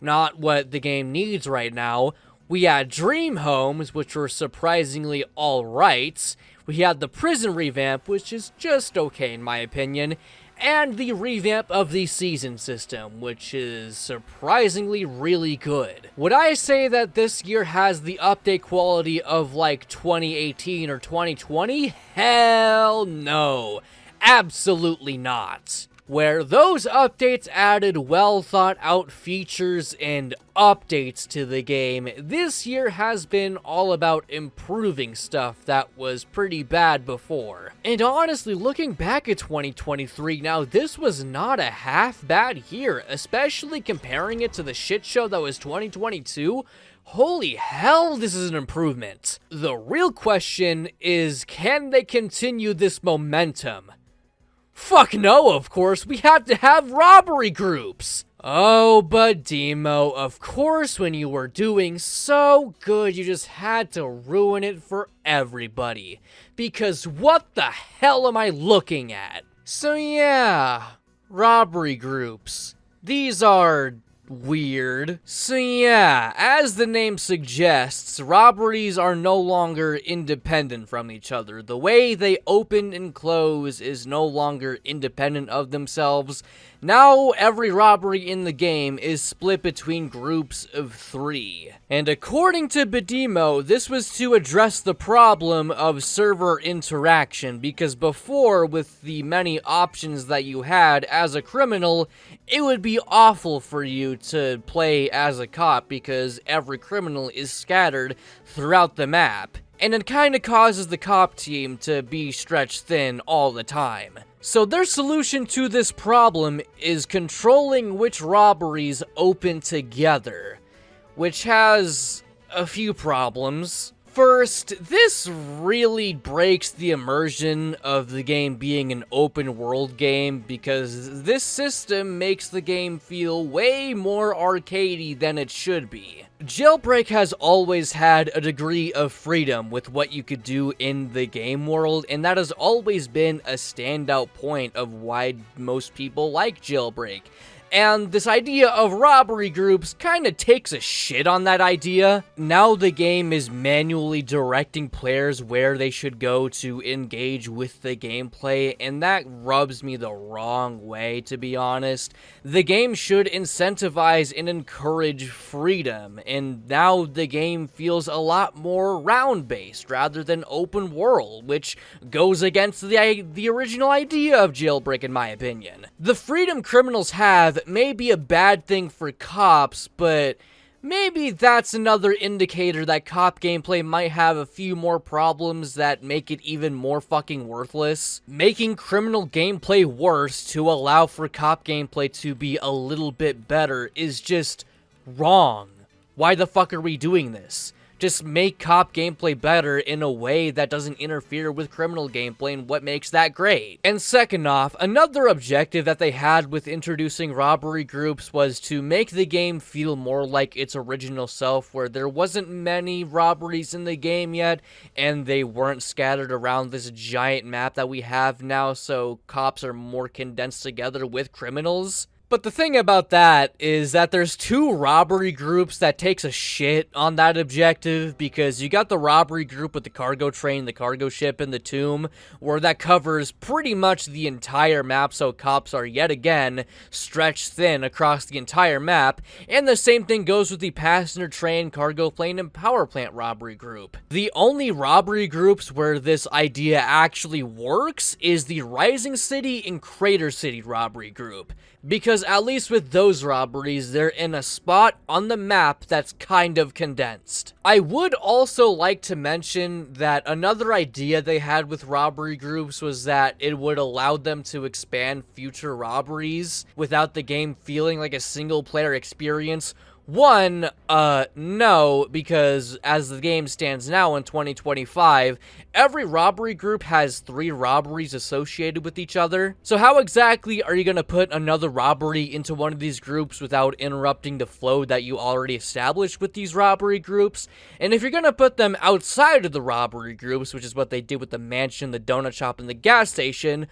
A: not what the game needs right now. We had dream homes, which were surprisingly alright. We had the prison revamp, which is just okay in my opinion, and the revamp of the season system, which is surprisingly really good. Would I say that this year has the update quality of like 2018 or 2020? Hell no. Absolutely not. Where those updates added well thought out features and updates to the game, this year has been all about improving stuff that was pretty bad before. And honestly, looking back at 2023, now this was not a half bad year, especially comparing it to the shit show that was 2022. Holy hell, this is an improvement. The real question is, can they continue this momentum? Fuck no, of course, we have to have robbery groups! Oh, Badimo, of course when you were doing so good, you just had to ruin it for everybody. Because what the hell am I looking at? So yeah, robbery groups. These are weird. So yeah, as the name suggests, robberies are no longer independent from each other. The way they open and close is no longer independent of themselves. Now every robbery in the game is split between groups of 3. And according to Badimo, this was to address the problem of server interaction, because before, with the many options that you had as a criminal, it would be awful for you to play as a cop because every criminal is scattered throughout the map. And it kinda causes the cop team to be stretched thin all the time. So their solution to this problem is controlling which robberies open together, which has a few problems. First, this really breaks the immersion of the game being an open world game, because this system makes the game feel way more arcadey than it should be. Jailbreak has always had a degree of freedom with what you could do in the game world, and that has always been a standout point of why most people like Jailbreak. And this idea of robbery groups kind of takes a shit on that idea. Now the game is manually directing players where they should go to engage with the gameplay, and that rubs me the wrong way, to be honest. The game should incentivize and encourage freedom, and now the game feels a lot more round-based rather than open world, which goes against the original idea of Jailbreak, in my opinion. The freedom criminals have may be a bad thing for cops, but maybe that's another indicator that cop gameplay might have a few more problems that make it even more fucking worthless. Making criminal gameplay worse to allow for cop gameplay to be a little bit better is just wrong. Why the fuck are we doing this? Just make cop gameplay better in a way that doesn't interfere with criminal gameplay, and what makes that great. And second off, another objective that they had with introducing robbery groups was to make the game feel more like its original self, where there wasn't many robberies in the game yet, and they weren't scattered around this giant map that we have now, so cops are more condensed together with criminals. But the thing about that is that there's 2 robbery groups that takes a shit on that objective, because you got the robbery group with the cargo train, the cargo ship, and the tomb, where that covers pretty much the entire map, so cops are yet again stretched thin across the entire map, and the same thing goes with the passenger train, cargo plane, and power plant robbery group. The only robbery groups where this idea actually works is the Rising City and Crater City robbery group, because at least with those robberies, they're in a spot on the map that's kind of condensed. I would also like to mention that another idea they had with robbery groups was that it would allow them to expand future robberies without the game feeling like a single player experience. One, no, because as the game stands now in 2025, every robbery group has 3 robberies associated with each other. So how exactly are you going to put another robbery into one of these groups without interrupting the flow that you already established with these robbery groups? And if you're going to put them outside of the robbery groups, which is what they did with the mansion, the donut shop, and the gas station,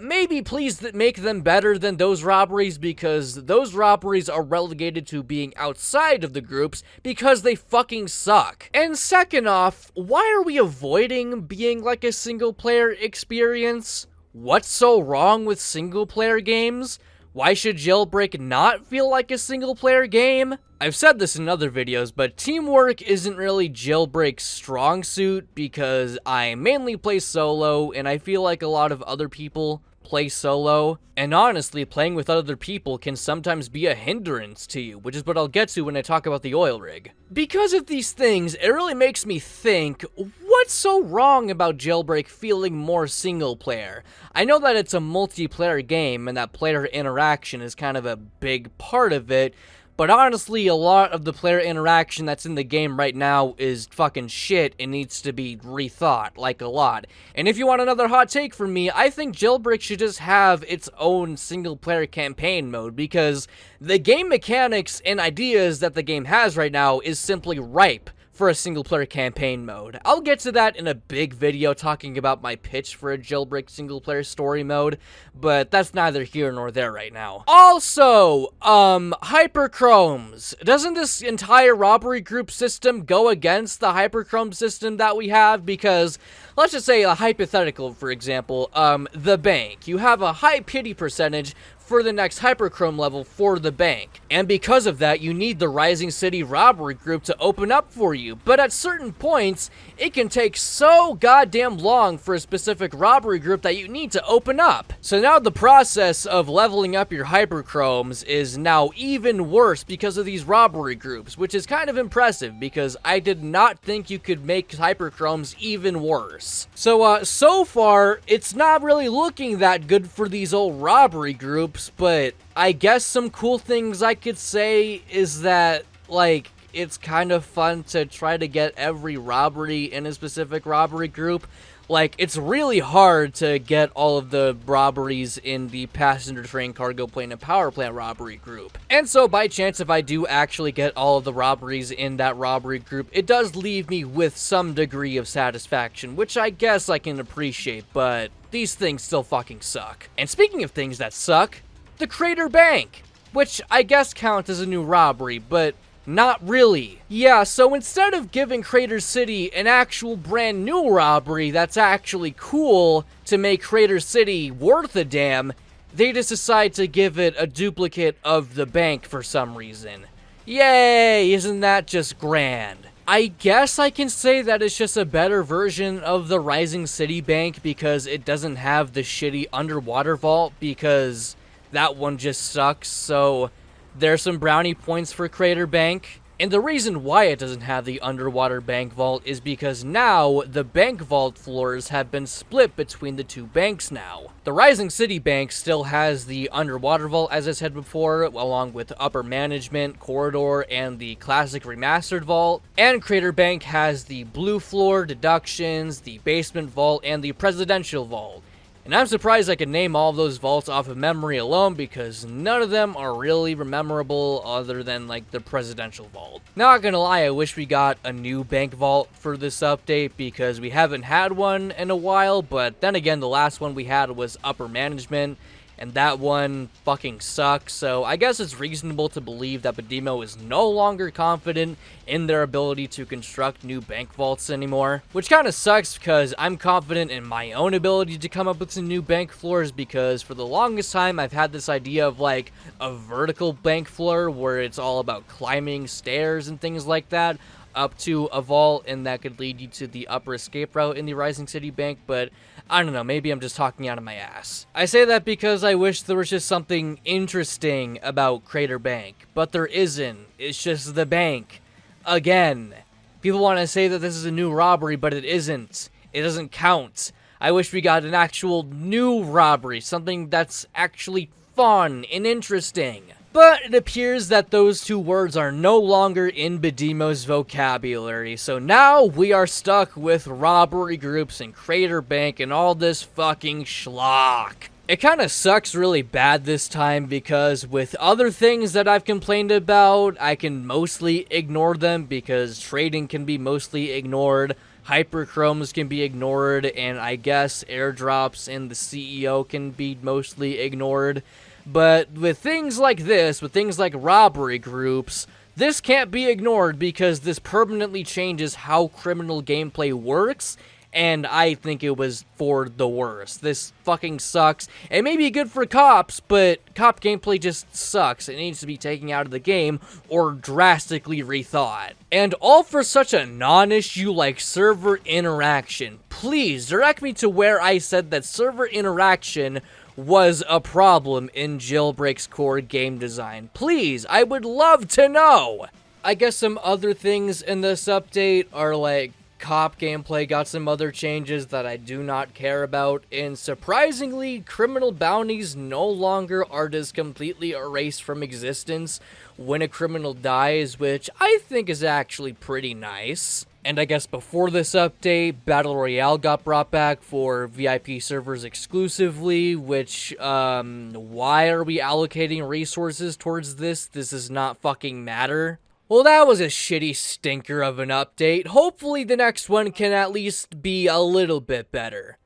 A: maybe please make them better than those robberies, because those robberies are relegated to being outside of the groups because they fucking suck. And second off, why are we avoiding being like a single player experience? What's so wrong with single player games? Why should Jailbreak not feel like a single player game? I've said this in other videos, but teamwork isn't really Jailbreak's strong suit, because I mainly play solo, and I feel like a lot of other people play solo, and honestly, playing with other people can sometimes be a hindrance to you, which is what I'll get to when I talk about the oil rig. Because of these things, it really makes me think, what's so wrong about Jailbreak feeling more single player? I know that it's a multiplayer game, and that player interaction is kind of a big part of it, but honestly, a lot of the player interaction that's in the game right now is fucking shit and needs to be rethought, like a lot. And if you want another hot take from me, I think Jailbreak should just have its own single-player campaign mode, because the game mechanics and ideas that the game has right now is simply ripe for a single-player campaign mode. I'll get to that in a big video talking about my pitch for a Jailbreak single-player story mode, but that's neither here nor there right now. Also, hyperchromes. Doesn't this entire robbery group system go against the hyperchrome system that we have? Because, let's just say a hypothetical, for example, the bank. You have a high pity percentage for the next hyperchrome level for the bank. And because of that, you need the Rising City Robbery Group to open up for you. But at certain points, it can take so goddamn long for a specific robbery group that you need to open up. So now the process of leveling up your hyperchromes is now even worse because of these robbery groups, which is kind of impressive because I did not think you could make hyperchromes even worse. So far, it's not really looking that good for these old robbery groups, but I guess some cool things I could say is that, like, it's kind of fun to try to get every robbery in a specific robbery group. Like, it's really hard to get all of the robberies in the passenger train, cargo plane, and power plant robbery group. And so, by chance, if I do actually get all of the robberies in that robbery group, it does leave me with some degree of satisfaction, which I guess I can appreciate, but these things still fucking suck. And speaking of things that suck, the Crater Bank, which I guess counts as a new robbery, but not really. Yeah, so instead of giving Crater City an actual brand new robbery that's actually cool to make Crater City worth a damn, they just decide to give it a duplicate of the bank for some reason. Yay, isn't that just grand? I guess I can say that it's just a better version of the Rising City Bank because it doesn't have the shitty underwater vault because that one just sucks, so there's some brownie points for Crater Bank. And the reason why it doesn't have the underwater bank vault is because now the bank vault floors have been split between the two banks now. The Rising City Bank still has the underwater vault, as I said before, along with upper management, corridor, and the classic remastered vault. And Crater Bank has the blue floor, deductions, the basement vault, and the presidential vault. And I'm surprised I can name all of those vaults off of memory alone because none of them are really memorable other than like the presidential vault. Not gonna lie, I wish we got a new bank vault for this update because we haven't had one in a while, but then again the last one we had was upper management and that one fucking sucks, so I guess it's reasonable to believe that Badimo is no longer confident in their ability to construct new bank vaults anymore. Which kind of sucks because I'm confident in my own ability to come up with some new bank floors because for the longest time I've had this idea of like a vertical bank floor where it's all about climbing stairs and things like that up to a vault, and that could lead you to the upper escape route in the Rising City Bank, but I don't know, maybe I'm just talking out of my ass. I say that because I wish there was just something interesting about Crater Bank, but there isn't. It's just the bank. Again. People want to say that this is a new robbery, but it isn't. It doesn't count. I wish we got an actual new robbery, something that's actually fun and interesting. But it appears that those two words are no longer in Badimo's vocabulary, so now we are stuck with robbery groups and Crater Bank and all this fucking schlock. It kind of sucks really bad this time because with other things that I've complained about, I can mostly ignore them because trading can be mostly ignored, hyperchromes can be ignored, and I guess airdrops and the CEO can be mostly ignored. But with things like this, with things like robbery groups, this can't be ignored because this permanently changes how criminal gameplay works, and I think it was for the worst. This fucking sucks. It may be good for cops, but cop gameplay just sucks. It needs to be taken out of the game or drastically rethought. And all for such a non-issue like server interaction. Please direct me to where I said that server interaction was a problem in Jailbreak's core game design. Please, I would love to know! I guess some other things in this update are like cop gameplay got some other changes that I do not care about, and surprisingly, criminal bounties no longer are just completely erased from existence when a criminal dies, which I think is actually pretty nice. And I guess before this update, Battle Royale got brought back for VIP servers exclusively, which, why are we allocating resources towards this? This does not fucking matter. Well, that was a shitty stinker of an update. Hopefully the next one can at least be a little bit better.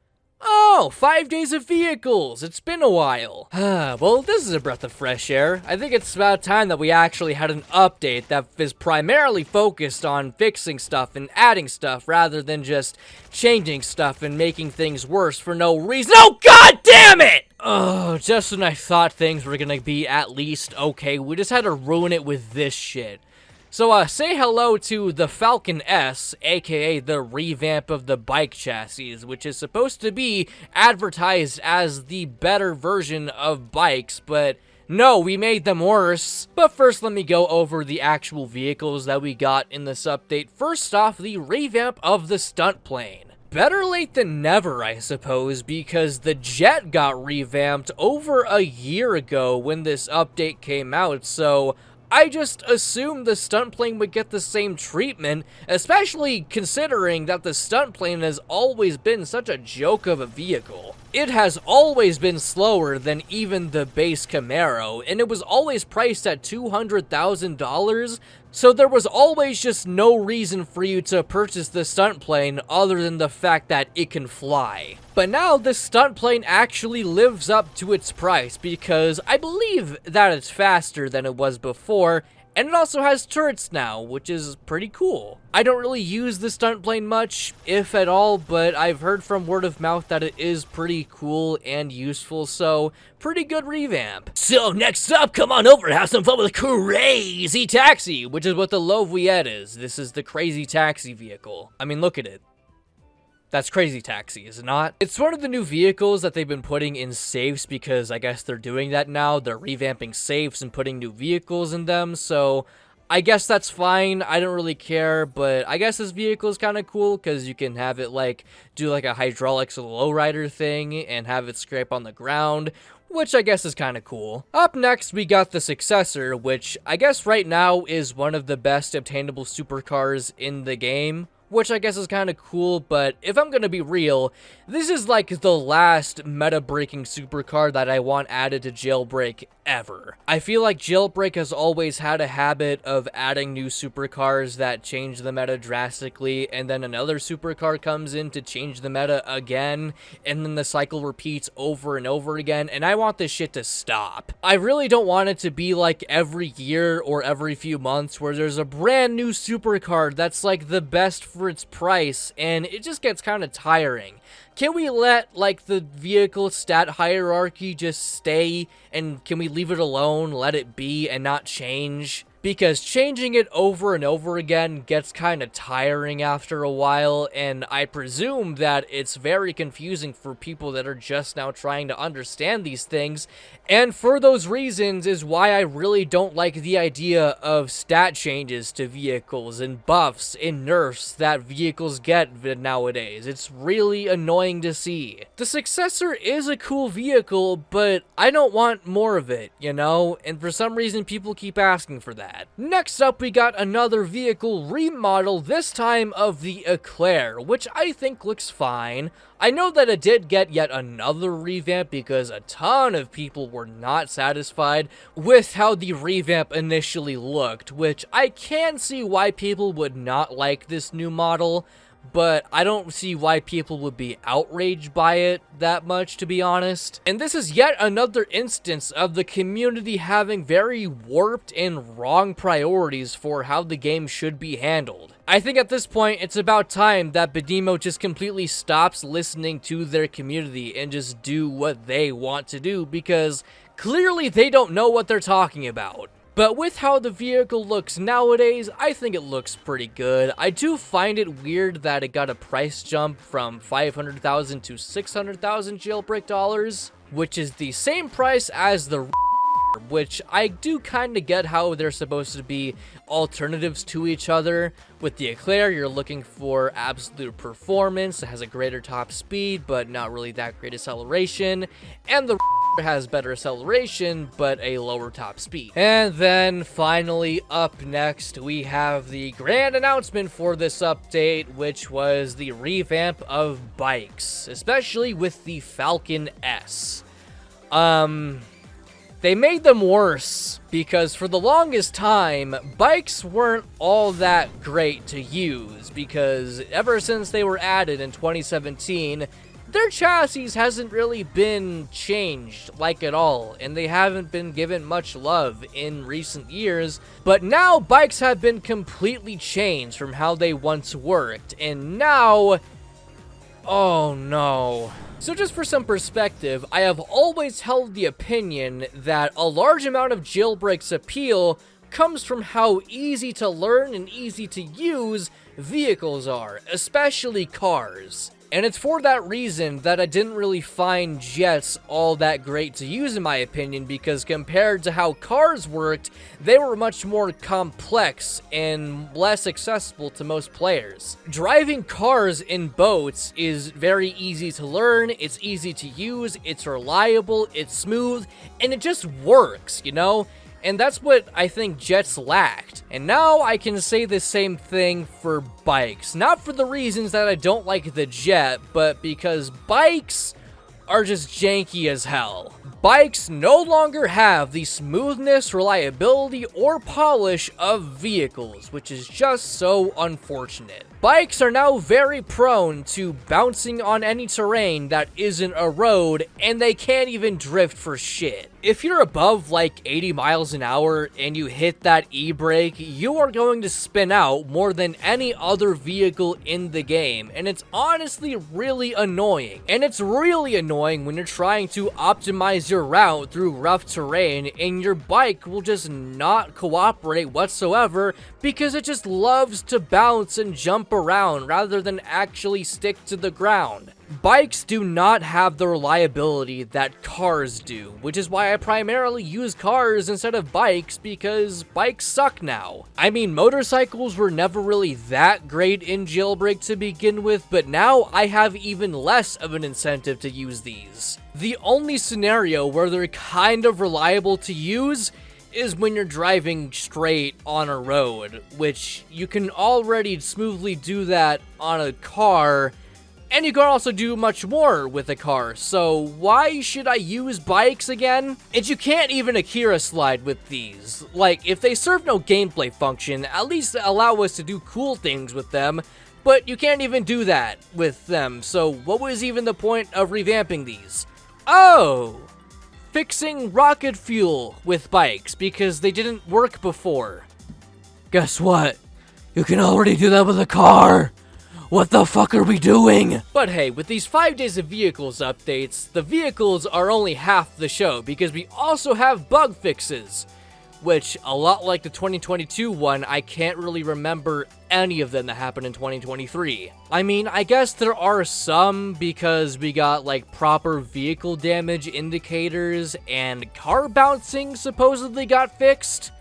A: Oh, 5 days of vehicles. It's been a while. Well, this is a breath of fresh air. I think it's about time that we actually had an update that is primarily focused on fixing stuff and adding stuff rather than just changing stuff and making things worse for no reason. Oh, god damn it! Oh, just when I thought things were gonna be at least okay, we just had to ruin it with this shit. So, say hello to the Falcon S, aka the revamp of the bike chassis, which is supposed to be advertised as the better version of bikes, but no, we made them worse. But first, let me go over the actual vehicles that we got in this update. First off, the revamp of the stunt plane. Better late than never, I suppose, because the jet got revamped over a year ago when this update came out, so I just assumed the stunt plane would get the same treatment, especially considering that the stunt plane has always been such a joke of a vehicle. It has always been slower than even the base Camaro, and it was always priced at $200,000, so there was always just no reason for you to purchase the stunt plane other than the fact that it can fly. But now the stunt plane actually lives up to its price because I believe that it's faster than it was before, and it also has turrets now, which is pretty cool. I don't really use the stunt plane much, if at all, but I've heard from word of mouth that it is pretty cool and useful, so pretty good revamp. So next up, come on over and have some fun with Crazy Taxi, which is what the Loviette is. This is the Crazy Taxi vehicle. I mean, look at it. That's Crazy Taxi, is it not? It's one of the new vehicles that they've been putting in safes because I guess they're doing that now. They're revamping safes and putting new vehicles in them, so I guess that's fine. I don't really care, but I guess this vehicle is kind of cool because you can have it like do like a hydraulics lowrider thing and have it scrape on the ground, which I guess is kind of cool. Up next, we got the successor, which I guess right now is one of the best obtainable supercars in the game, which I guess is kind of cool, but if I'm gonna be real, this is like the last meta-breaking supercar that I want added to Jailbreak ever. I feel like Jailbreak has always had a habit of adding new supercars that change the meta drastically, and then another supercar comes in to change the meta again, and then the cycle repeats over and over again, and I want this shit to stop. I really don't want it to be like every year or every few months where there's a brand new supercar that's like the best for its price, and it just gets kind of tiring. Can we let, like, the vehicle stat hierarchy just stay, and can we leave it alone, let it be, and not change? Because changing it over and over again gets kind of tiring after a while, and I presume that it's very confusing for people that are just now trying to understand these things, and for those reasons is why I really don't like the idea of stat changes to vehicles and buffs and nerfs that vehicles get nowadays. It's really annoying to see. The successor is a cool vehicle, but I don't want more of it, you know? And for some reason, people keep asking for that. Next up, we got another vehicle remodel, this time of the Eclair, which I think looks fine. I know that it did get yet another revamp because a ton of people were not satisfied with how the revamp initially looked, which I can see why people would not like this new model, but I don't see why people would be outraged by it that much, to be honest. And this is yet another instance of the community having very warped and wrong priorities for how the game should be handled. I think at this point, it's about time that Badimo just completely stops listening to their community and just do what they want to do, because clearly they don't know what they're talking about. But with how the vehicle looks nowadays, I think it looks pretty good. I do find it weird that it got a price jump from $500,000 to $600,000 Jailbreak dollars, which is the same price as the which I do kind of get how they're supposed to be alternatives to each other. With the Eclair, you're looking for absolute performance. It has a greater top speed, but not really that great acceleration. And the has better acceleration, but a lower top speed. And then finally, up next, we have the grand announcement for this update, which was the revamp of bikes, especially with the Falcon S. They made them worse because for the longest time, bikes weren't all that great to use because ever since they were added in 2017, their chassis hasn't really been changed like at all, and they haven't been given much love in recent years. But now bikes have been completely changed from how they once worked, and now, oh no. So just for some perspective, I have always held the opinion that a large amount of Jailbreak's appeal comes from how easy to learn and easy to use vehicles are, especially cars. And it's for that reason that I didn't really find jets all that great to use in my opinion, because compared to how cars worked, they were much more complex and less accessible to most players. Driving cars in boats is very easy to learn, it's easy to use, it's reliable, it's smooth, and it just works, you know? And that's what I think jets lacked. And now I can say the same thing for bikes. Not for the reasons that I don't like the jet, but because bikes are just janky as hell. Bikes no longer have the smoothness, reliability, or polish of vehicles, which is just so unfortunate. Bikes are now very prone to bouncing on any terrain that isn't a road, and they can't even drift for shit. If you're above like 80 miles an hour and you hit that e-brake, you are going to spin out more than any other vehicle in the game, and it's honestly really annoying. And it's really annoying when you're trying to optimize your route through rough terrain and your bike will just not cooperate whatsoever because it just loves to bounce and jump around rather than actually stick to the ground. Bikes do not have the reliability that cars do, which is why I primarily use cars instead of bikes, because bikes suck now. I mean, motorcycles were never really that great in Jailbreak to begin with, but now I have even less of an incentive to use these. The only scenario where they're kind of reliable to use is when you're driving straight on a road, which you can already smoothly do that on a car. And you can also do much more with a car, so why should I use bikes again? And you can't even Akira slide with these. Like, if they serve no gameplay function, at least allow us to do cool things with them, but you can't even do that with them, so what was even the point of revamping these? Oh! Fixing rocket fuel with bikes, because they didn't work before.
B: Guess what? You can already do that with a car! What the fuck are we doing?
A: But hey, with these 5 days of vehicles updates, the vehicles are only half the show because we also have bug fixes, which, a lot like the 2022 one, I can't really remember any of them that happened in 2023. I mean, I guess there are some because we got like proper vehicle damage indicators and car bouncing supposedly got fixed.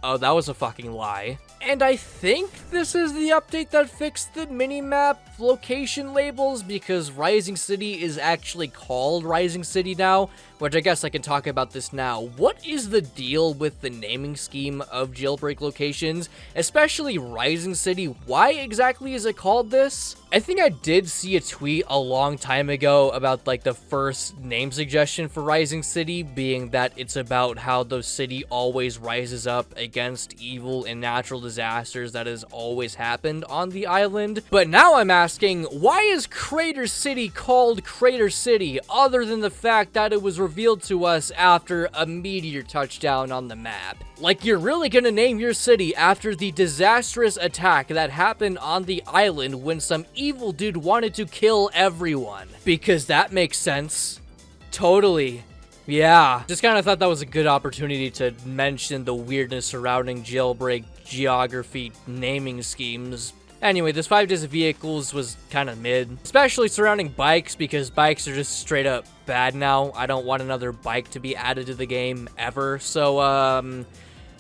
A: Oh, that was a fucking lie. And I think this is the update that fixed the minimap location labels, because Rising City is actually called Rising City now, which I guess I can talk about this now. What is the deal with the naming scheme of Jailbreak locations, especially Rising City? Why exactly is it called this? I think I did see a tweet a long time ago about like the first name suggestion for Rising City being that it's about how the city always rises up against evil and natural disasters that has always happened on the island. But now I'm asking, why is Crater City called Crater City other than the fact that it was revealed to us after a meteor touchdown on the map? Like, you're really gonna name your city after the disastrous attack that happened on the island when some evil dude wanted to kill everyone? Because that makes sense. Totally. Yeah, just kind of thought that was a good opportunity to mention the weirdness surrounding Jailbreak geography naming schemes. Anyway, this 5 days of vehicles was kind of mid, especially surrounding bikes, because bikes are just straight up bad now. I don't want another bike to be added to the game ever. So,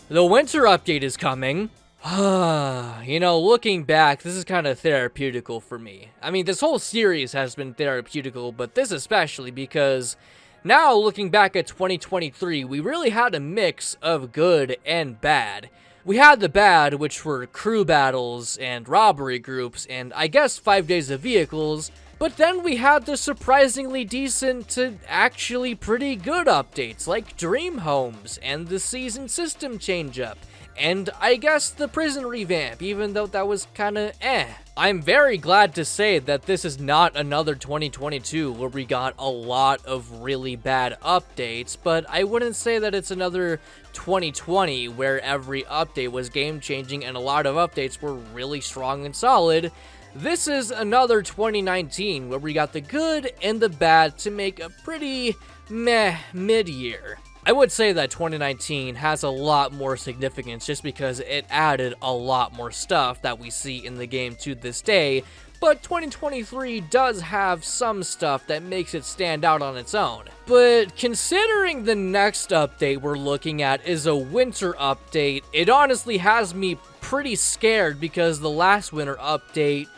A: the winter update is coming. You know, looking back, this is kind of therapeutical for me. I mean, this whole series has been therapeutical, but this especially because now, looking back at 2023, we really had a mix of good and bad. We had the bad, which were crew battles and robbery groups, and I guess 5 days of vehicles, but then we had the surprisingly decent to actually pretty good updates, like Dream Homes and the season system change-up, and I guess the Prison Revamp, even though that was kinda eh. I'm very glad to say that this is not another 2022 where we got a lot of really bad updates, but I wouldn't say that it's another 2020 where every update was game-changing and a lot of updates were really strong and solid. This is another 2019 where we got the good and the bad to make a pretty meh mid-year. I would say that 2019 has a lot more significance just because it added a lot more stuff that we see in the game to this day, but 2023 does have some stuff that makes it stand out on its own. But considering the next update we're looking at is a winter update, it honestly has me pretty scared because the last winter update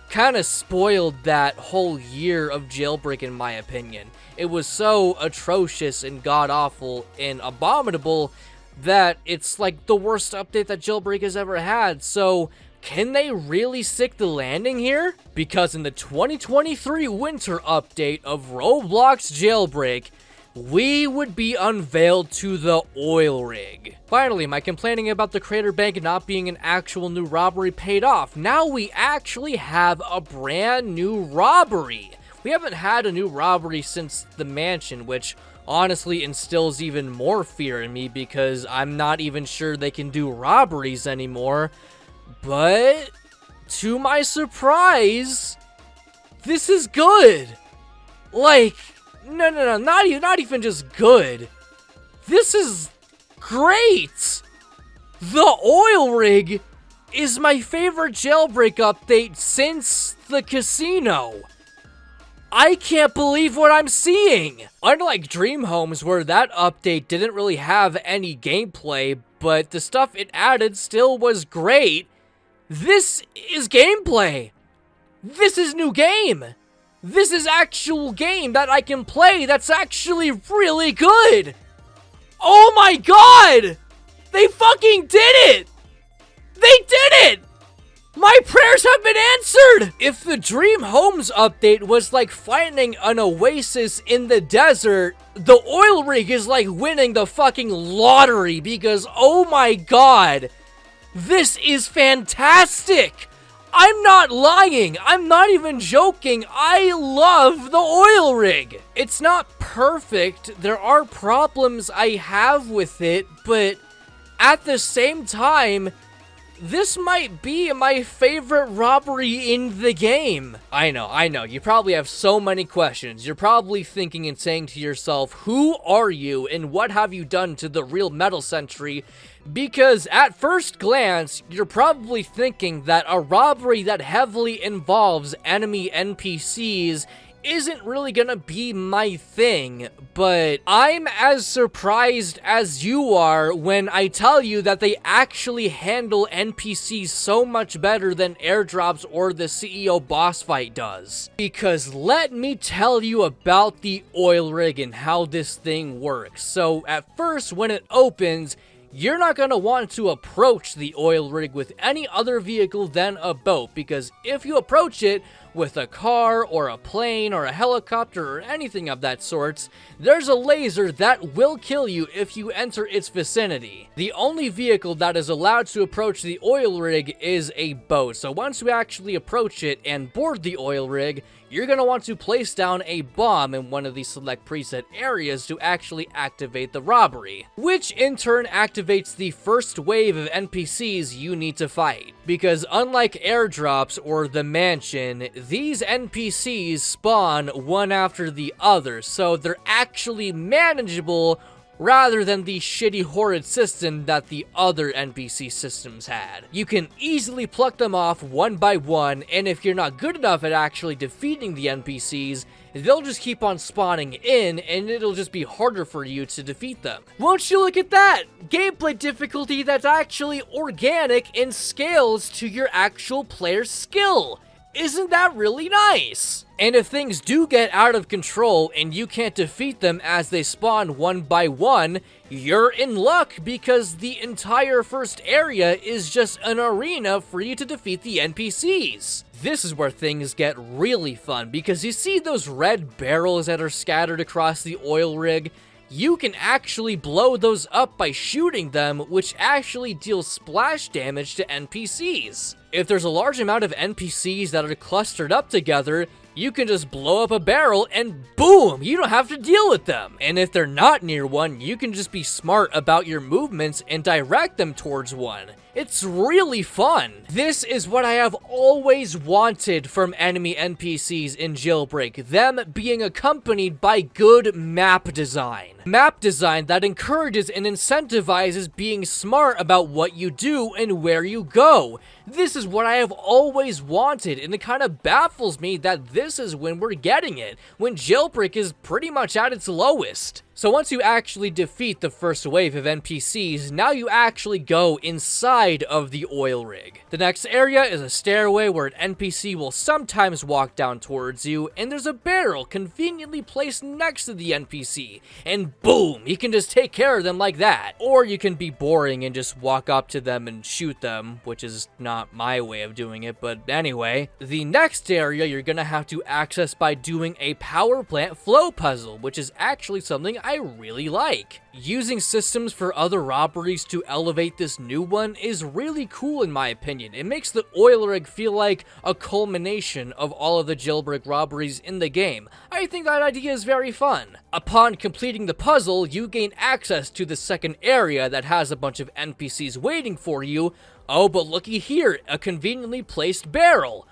A: kind of spoiled that whole year of Jailbreak in my opinion. It was so atrocious and god-awful and abominable that it's like the worst update that Jailbreak has ever had. So can they really stick the landing here? Because in the 2023 winter update of Roblox Jailbreak, we would be unveiled to the oil rig. Finally, my complaining about the Crater Bank not being an actual new robbery paid off. Now we actually have a brand new robbery. We haven't had a new robbery since the mansion, which honestly instills even more fear in me because I'm not even sure they can do robberies anymore. But to my surprise, this is good. Like, no, not even just good. This is great. The oil rig is my favorite Jailbreak update since the casino. I can't believe what I'm seeing! Unlike Dream Homes, where that update didn't really have any gameplay, but the stuff it added still was great, this is gameplay! This is new game! This is actual game that I can play that's actually really good! Oh my god! They fucking did it! They did it! My prayers have been answered! If the Dream Homes update was like finding an oasis in the desert, the oil rig is like winning the fucking lottery because, oh my god, this is fantastic! I'm not lying, I'm not even joking, I love the oil rig! It's not perfect, there are problems I have with it, but at the same time, this might be my favorite robbery in the game. I know, you probably have so many questions. You're probably thinking and saying to yourself, who are you and what have you done to the real Metal Sentry? Because at first glance, you're probably thinking that a robbery that heavily involves enemy NPCs isn't really gonna be my thing, but I'm as surprised as you are when I tell you that they actually handle NPCs so much better than airdrops or the CEO boss fight does. Because let me tell you about the oil rig and how this thing works. So at first, when it opens, you're not going to want to approach the oil rig with any other vehicle than a boat, because if you approach it with a car or a plane or a helicopter or anything of that sort, there's a laser that will kill you if you enter its vicinity. The only vehicle that is allowed to approach the oil rig is a boat, so once you actually approach it and board the oil rig, you're going to want to place down a bomb in one of the select preset areas to actually activate the robbery, which in turn activates the first wave of NPCs you need to fight. Because unlike airdrops or the mansion, these NPCs spawn one after the other, so they're actually manageable rather than the shitty horrid system that the other NPC systems had. You can easily pluck them off one by one, and if you're not good enough at actually defeating the NPCs, they'll just keep on spawning in, and it'll just be harder for you to defeat them. Won't you look at that? Gameplay difficulty that's actually organic and scales to your actual player's skill. Isn't that really nice? And if things do get out of control and you can't defeat them as they spawn one by one, you're in luck because the entire first area is just an arena for you to defeat the NPCs. This is where things get really fun because you see those red barrels that are scattered across the oil rig? You can actually blow those up by shooting them, which actually deals splash damage to NPCs. If there's a large amount of NPCs that are clustered up together, you can just blow up a barrel and boom, you don't have to deal with them. And if they're not near one, you can just be smart about your movements and direct them towards one. It's really fun. This is what I have always wanted from enemy NPCs in Jailbreak, them being accompanied by good map design. Map design that encourages and incentivizes being smart about what you do and where you go. This is what I have always wanted, and it kind of baffles me that this is when we're getting it, when Jailbreak is pretty much at its lowest. So once you actually defeat the first wave of NPCs, now you actually go inside of the oil rig. The next area is a stairway where an NPC will sometimes walk down towards you, and there's a barrel conveniently placed next to the NPC, and boom, you can just take care of them like that. Or you can be boring and just walk up to them and shoot them, which is not my way of doing it, but anyway. The next area you're gonna have to access by doing a power plant flow puzzle, which is actually something I really like. Using systems for other robberies to elevate this new one is really cool in my opinion. It makes the oil rig feel like a culmination of all of the Jailbreak robberies in the game. I think that idea is very fun. Upon completing the puzzle, you gain access to the second area that has a bunch of NPCs waiting for you. Oh, but looky here, a conveniently placed barrel.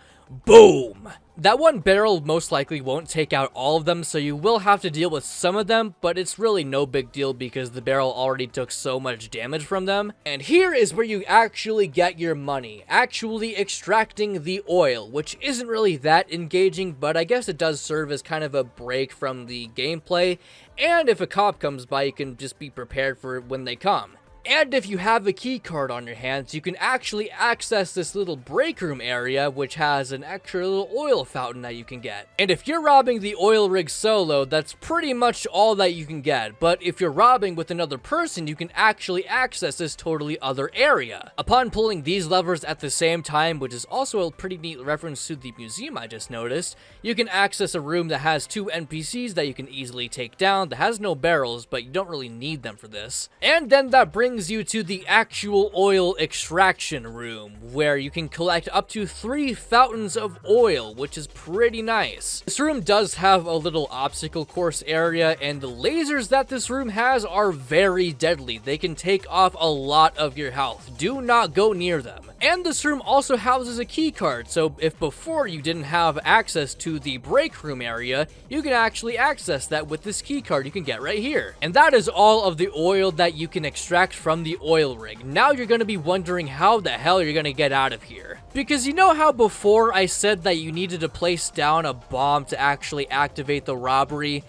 A: Boom! That one barrel most likely won't take out all of them, so you will have to deal with some of them, but it's really no big deal because the barrel already took so much damage from them. And here is where you actually get your money, actually extracting the oil, which isn't really that engaging, but I guess it does serve as kind of a break from the gameplay, and if a cop comes by, you can just be prepared for it when they come. And if you have a key card on your hands, you can actually access this little break room area, which has an extra little oil fountain that you can get. And if you're robbing the oil rig solo, that's pretty much all that you can get. But if you're robbing with another person, you can actually access this totally other area. Upon pulling these levers at the same time, which is also a pretty neat reference to the museum I just noticed, you can access a room that has 2 NPCs that you can easily take down, that has no barrels, but you don't really need them for this. And then that brings you to the actual oil extraction room, where you can collect up to 3 fountains of oil, which is pretty nice. This room does have a little obstacle course area, and the lasers that this room has are very deadly. They can take off a lot of your health. Do not go near them. And this room also houses a key card, so if before you didn't have access to the break room area, you can actually access that with this key card you can get right here. And that is all of the oil that you can extract from the oil rig. Now you're going to be wondering how the hell you're going to get out of here. Because you know how before I said that you needed to place down a bomb to actually activate the robbery?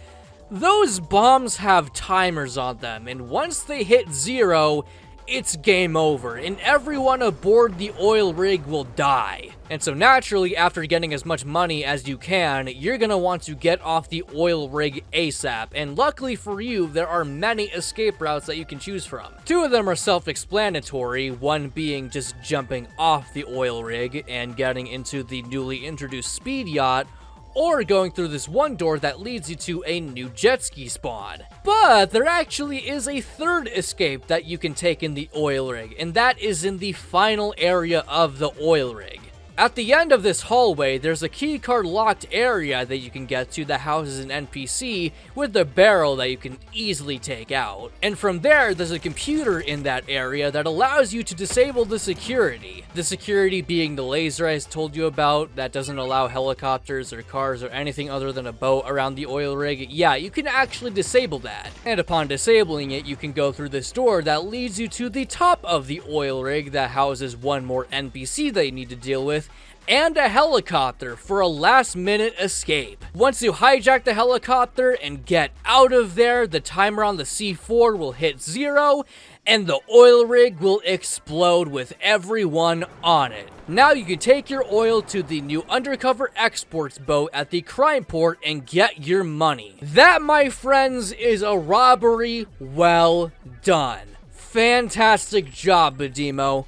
A: Those bombs have timers on them, and once they hit 0, it's game over, and everyone aboard the oil rig will die. And so naturally, after getting as much money as you can, you're gonna want to get off the oil rig ASAP, and luckily for you, there are many escape routes that you can choose from. 2 of them are self-explanatory, one being just jumping off the oil rig and getting into the newly introduced speed yacht, or going through this one door that leads you to a new jet ski spawn. But there actually is a 3rd escape that you can take in the oil rig, and that is in the final area of the oil rig. At the end of this hallway, there's a keycard locked area that you can get to that houses an NPC with a barrel that you can easily take out. And from there, there's a computer in that area that allows you to disable the security. The security being the laser I told you about that doesn't allow helicopters or cars or anything other than a boat around the oil rig. Yeah, you can actually disable that. And upon disabling it, you can go through this door that leads you to the top of the oil rig that houses one more NPC that you need to deal with, and a helicopter for a last-minute escape. Once you hijack the helicopter and get out of there, the timer on the C4 will hit 0, and the oil rig will explode with everyone on it. Now you can take your oil to the new undercover exports boat at the crime port and get your money. That, my friends, is a robbery well done. Fantastic job, Badimo.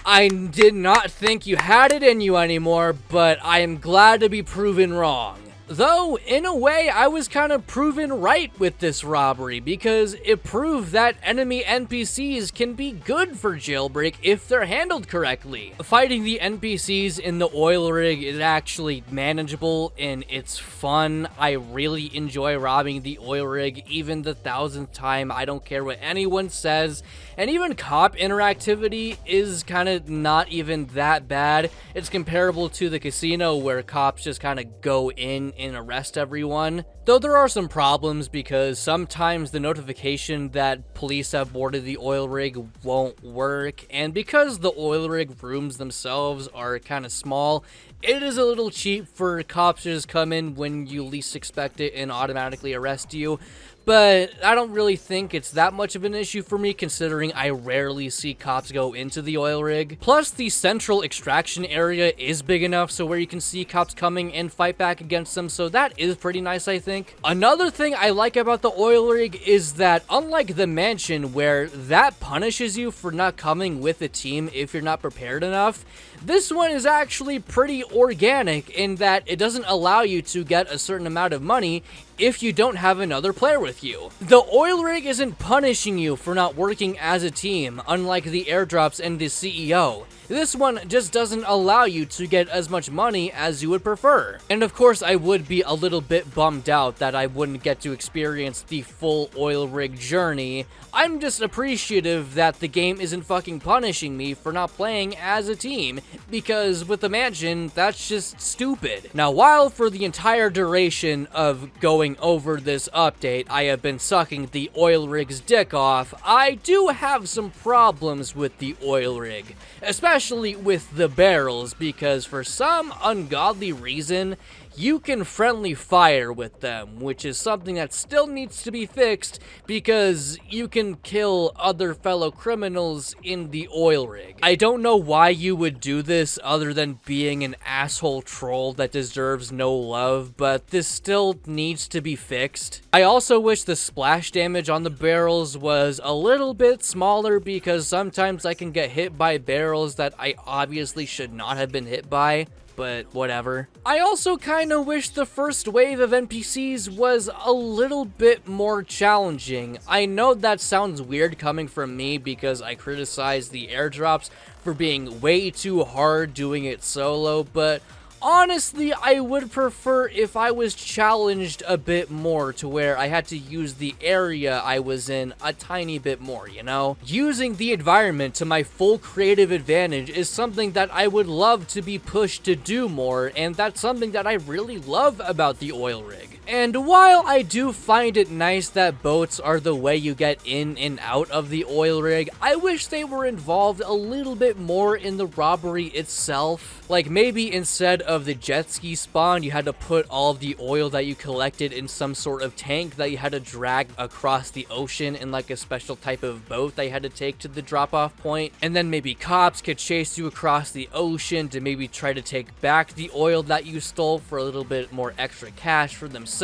A: I did not think you had it in you anymore, but I am glad to be proven wrong. Though, in a way, I was kind of proven right with this robbery, because it proved that enemy NPCs can be good for Jailbreak if they're handled correctly. Fighting the NPCs in the oil rig is actually manageable and it's fun. I really enjoy robbing the oil rig even the 1000th time. I don't care what anyone says. And even cop interactivity is kind of not even that bad. It's comparable to the casino where cops just kind of go in and arrest everyone. Though there are some problems because sometimes the notification that police have boarded the oil rig won't work, and because the oil rig rooms themselves are kind of small, it is a little cheap for cops to just come in when you least expect it and automatically arrest you. But I don't really think it's that much of an issue for me, considering I rarely see cops go into the oil rig. Plus, the central extraction area is big enough so where you can see cops coming and fight back against them, so that is pretty nice, I think. Another thing I like about the oil rig is that, unlike the mansion where that punishes you for not coming with a team if you're not prepared enough, this one is actually pretty organic in that it doesn't allow you to get a certain amount of money if you don't have another player with you. The oil rig isn't punishing you for not working as a team, unlike the airdrops and the CEO. This one just doesn't allow you to get as much money as you would prefer. And of course, I would be a little bit bummed out that I wouldn't get to experience the full oil rig journey. I'm just appreciative that the game isn't fucking punishing me for not playing as a team, because with the mansion, that's just stupid. Now, while for the entire duration of going over this update, I have been sucking the oil rig's dick off, I do have some problems with the oil rig. Especially with the barrels, because for some ungodly reason, you can friendly fire with them, which is something that still needs to be fixed because you can kill other fellow criminals in the oil rig. I don't know why you would do this other than being an asshole troll that deserves no love, but this still needs to be fixed. I also wish the splash damage on the barrels was a little bit smaller because sometimes I can get hit by barrels that I obviously should not have been hit by. But whatever. I also kind of wish the first wave of NPCs was a little bit more challenging. I know that sounds weird coming from me because I criticize the airdrops for being way too hard doing it solo, but honestly, I would prefer if I was challenged a bit more to where I had to use the area I was in a tiny bit more, you know? Using the environment to my full creative advantage is something that I would love to be pushed to do more, and that's something that I really love about the oil rig. And while I do find it nice that boats are the way you get in and out of the oil rig, I wish they were involved a little bit more in the robbery itself. Like maybe instead of the jet ski spawn, you had to put all of the oil that you collected in some sort of tank that you had to drag across the ocean in like a special type of boat that you had to take to the drop-off point. And then maybe cops could chase you across the ocean to maybe try to take back the oil that you stole for a little bit more extra cash for themselves.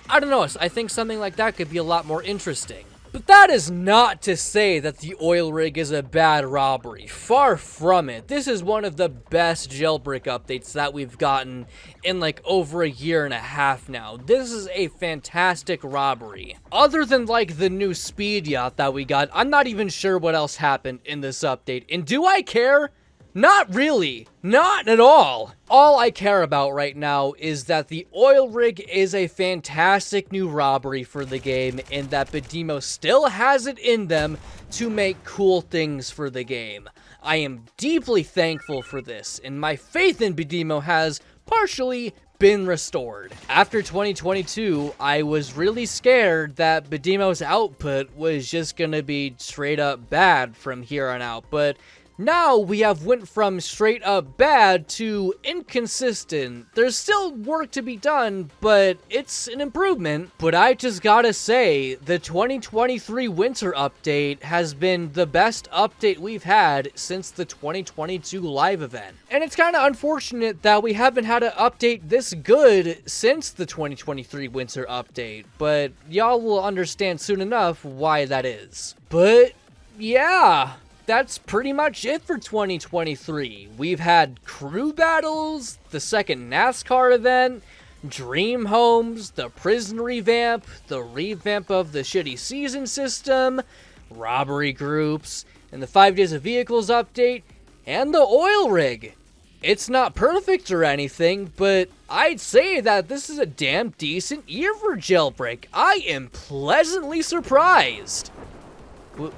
A: I don't know, I think something like that could be a lot more interesting. But that is not to say that the oil rig is a bad robbery. Far from it. This is one of the best Jailbreak updates that we've gotten in like over a year and a half now. This is a fantastic robbery. Other than like the new speed yacht that we got, I'm not even sure what else happened in this update. And do I care? Not really. Not at all. All I care about right now is that the oil rig is a fantastic new robbery for the game and that Badimo still has it in them to make cool things for the game. I am deeply thankful for this, and my faith in Badimo has partially been restored. After 2022, I was really scared that Badimo's output was just gonna be straight up bad from here on out, but now we have went from straight up bad to inconsistent. There's still work to be done, but it's an improvement. But I just gotta say, the 2023 winter update has been the best update we've had since the 2022 live event. And it's kind of unfortunate that we haven't had an update this good since the 2023 winter update, but y'all will understand soon enough why that is. But yeah, that's pretty much it for 2023. We've had crew battles, the second NASCAR event, dream homes, the prison revamp, the revamp of the shitty season system, robbery groups, and the 5 days of vehicles update, and the oil rig. It's not perfect or anything, but I'd say that this is a damn decent year for Jailbreak. I am pleasantly surprised.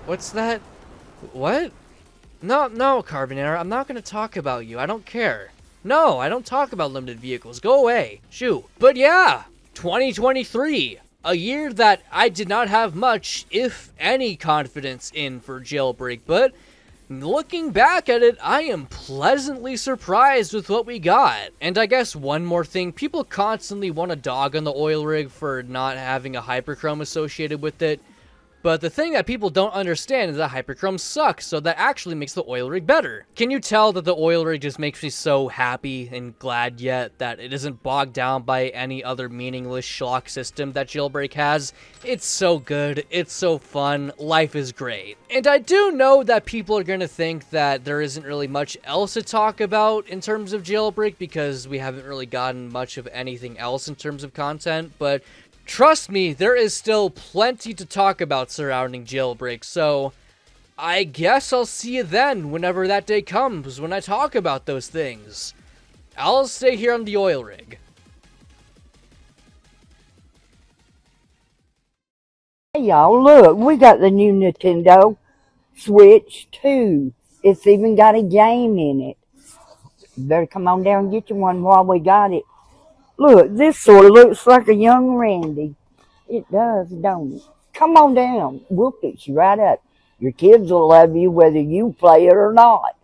A: What's that? What? No, Carbonara, I'm not gonna talk about you. I don't care. No, I don't talk about limited vehicles. Go away. Shoo. But yeah, 2023. A year that I did not have much, if any, confidence in for Jailbreak, but looking back at it, I am pleasantly surprised with what we got. And I guess one more thing, people constantly want to dog on the oil rig for not having a hyperchrome associated with it. But the thing that people don't understand is that hyperchrome sucks, so that actually makes the oil rig better. Can you tell that the oil rig just makes me so happy and glad yet that it isn't bogged down by any other meaningless schlock system that Jailbreak has? It's so good, it's so fun, life is great. And I do know that people are going to think that there isn't really much else to talk about in terms of Jailbreak because we haven't really gotten much of anything else in terms of content, but trust me, there is still plenty to talk about surrounding Jailbreak, so I guess I'll see you then whenever that day comes when I talk about those things. I'll stay here on the oil rig.
C: Hey y'all, look, we got the new Nintendo Switch 2. It's even got a game in it. You better come on down and get you one while we got it. Look, this sort of looks like a young Randy. It does, don't it? Come on down. We'll fix you right up. Your kids will love you whether you play it or not.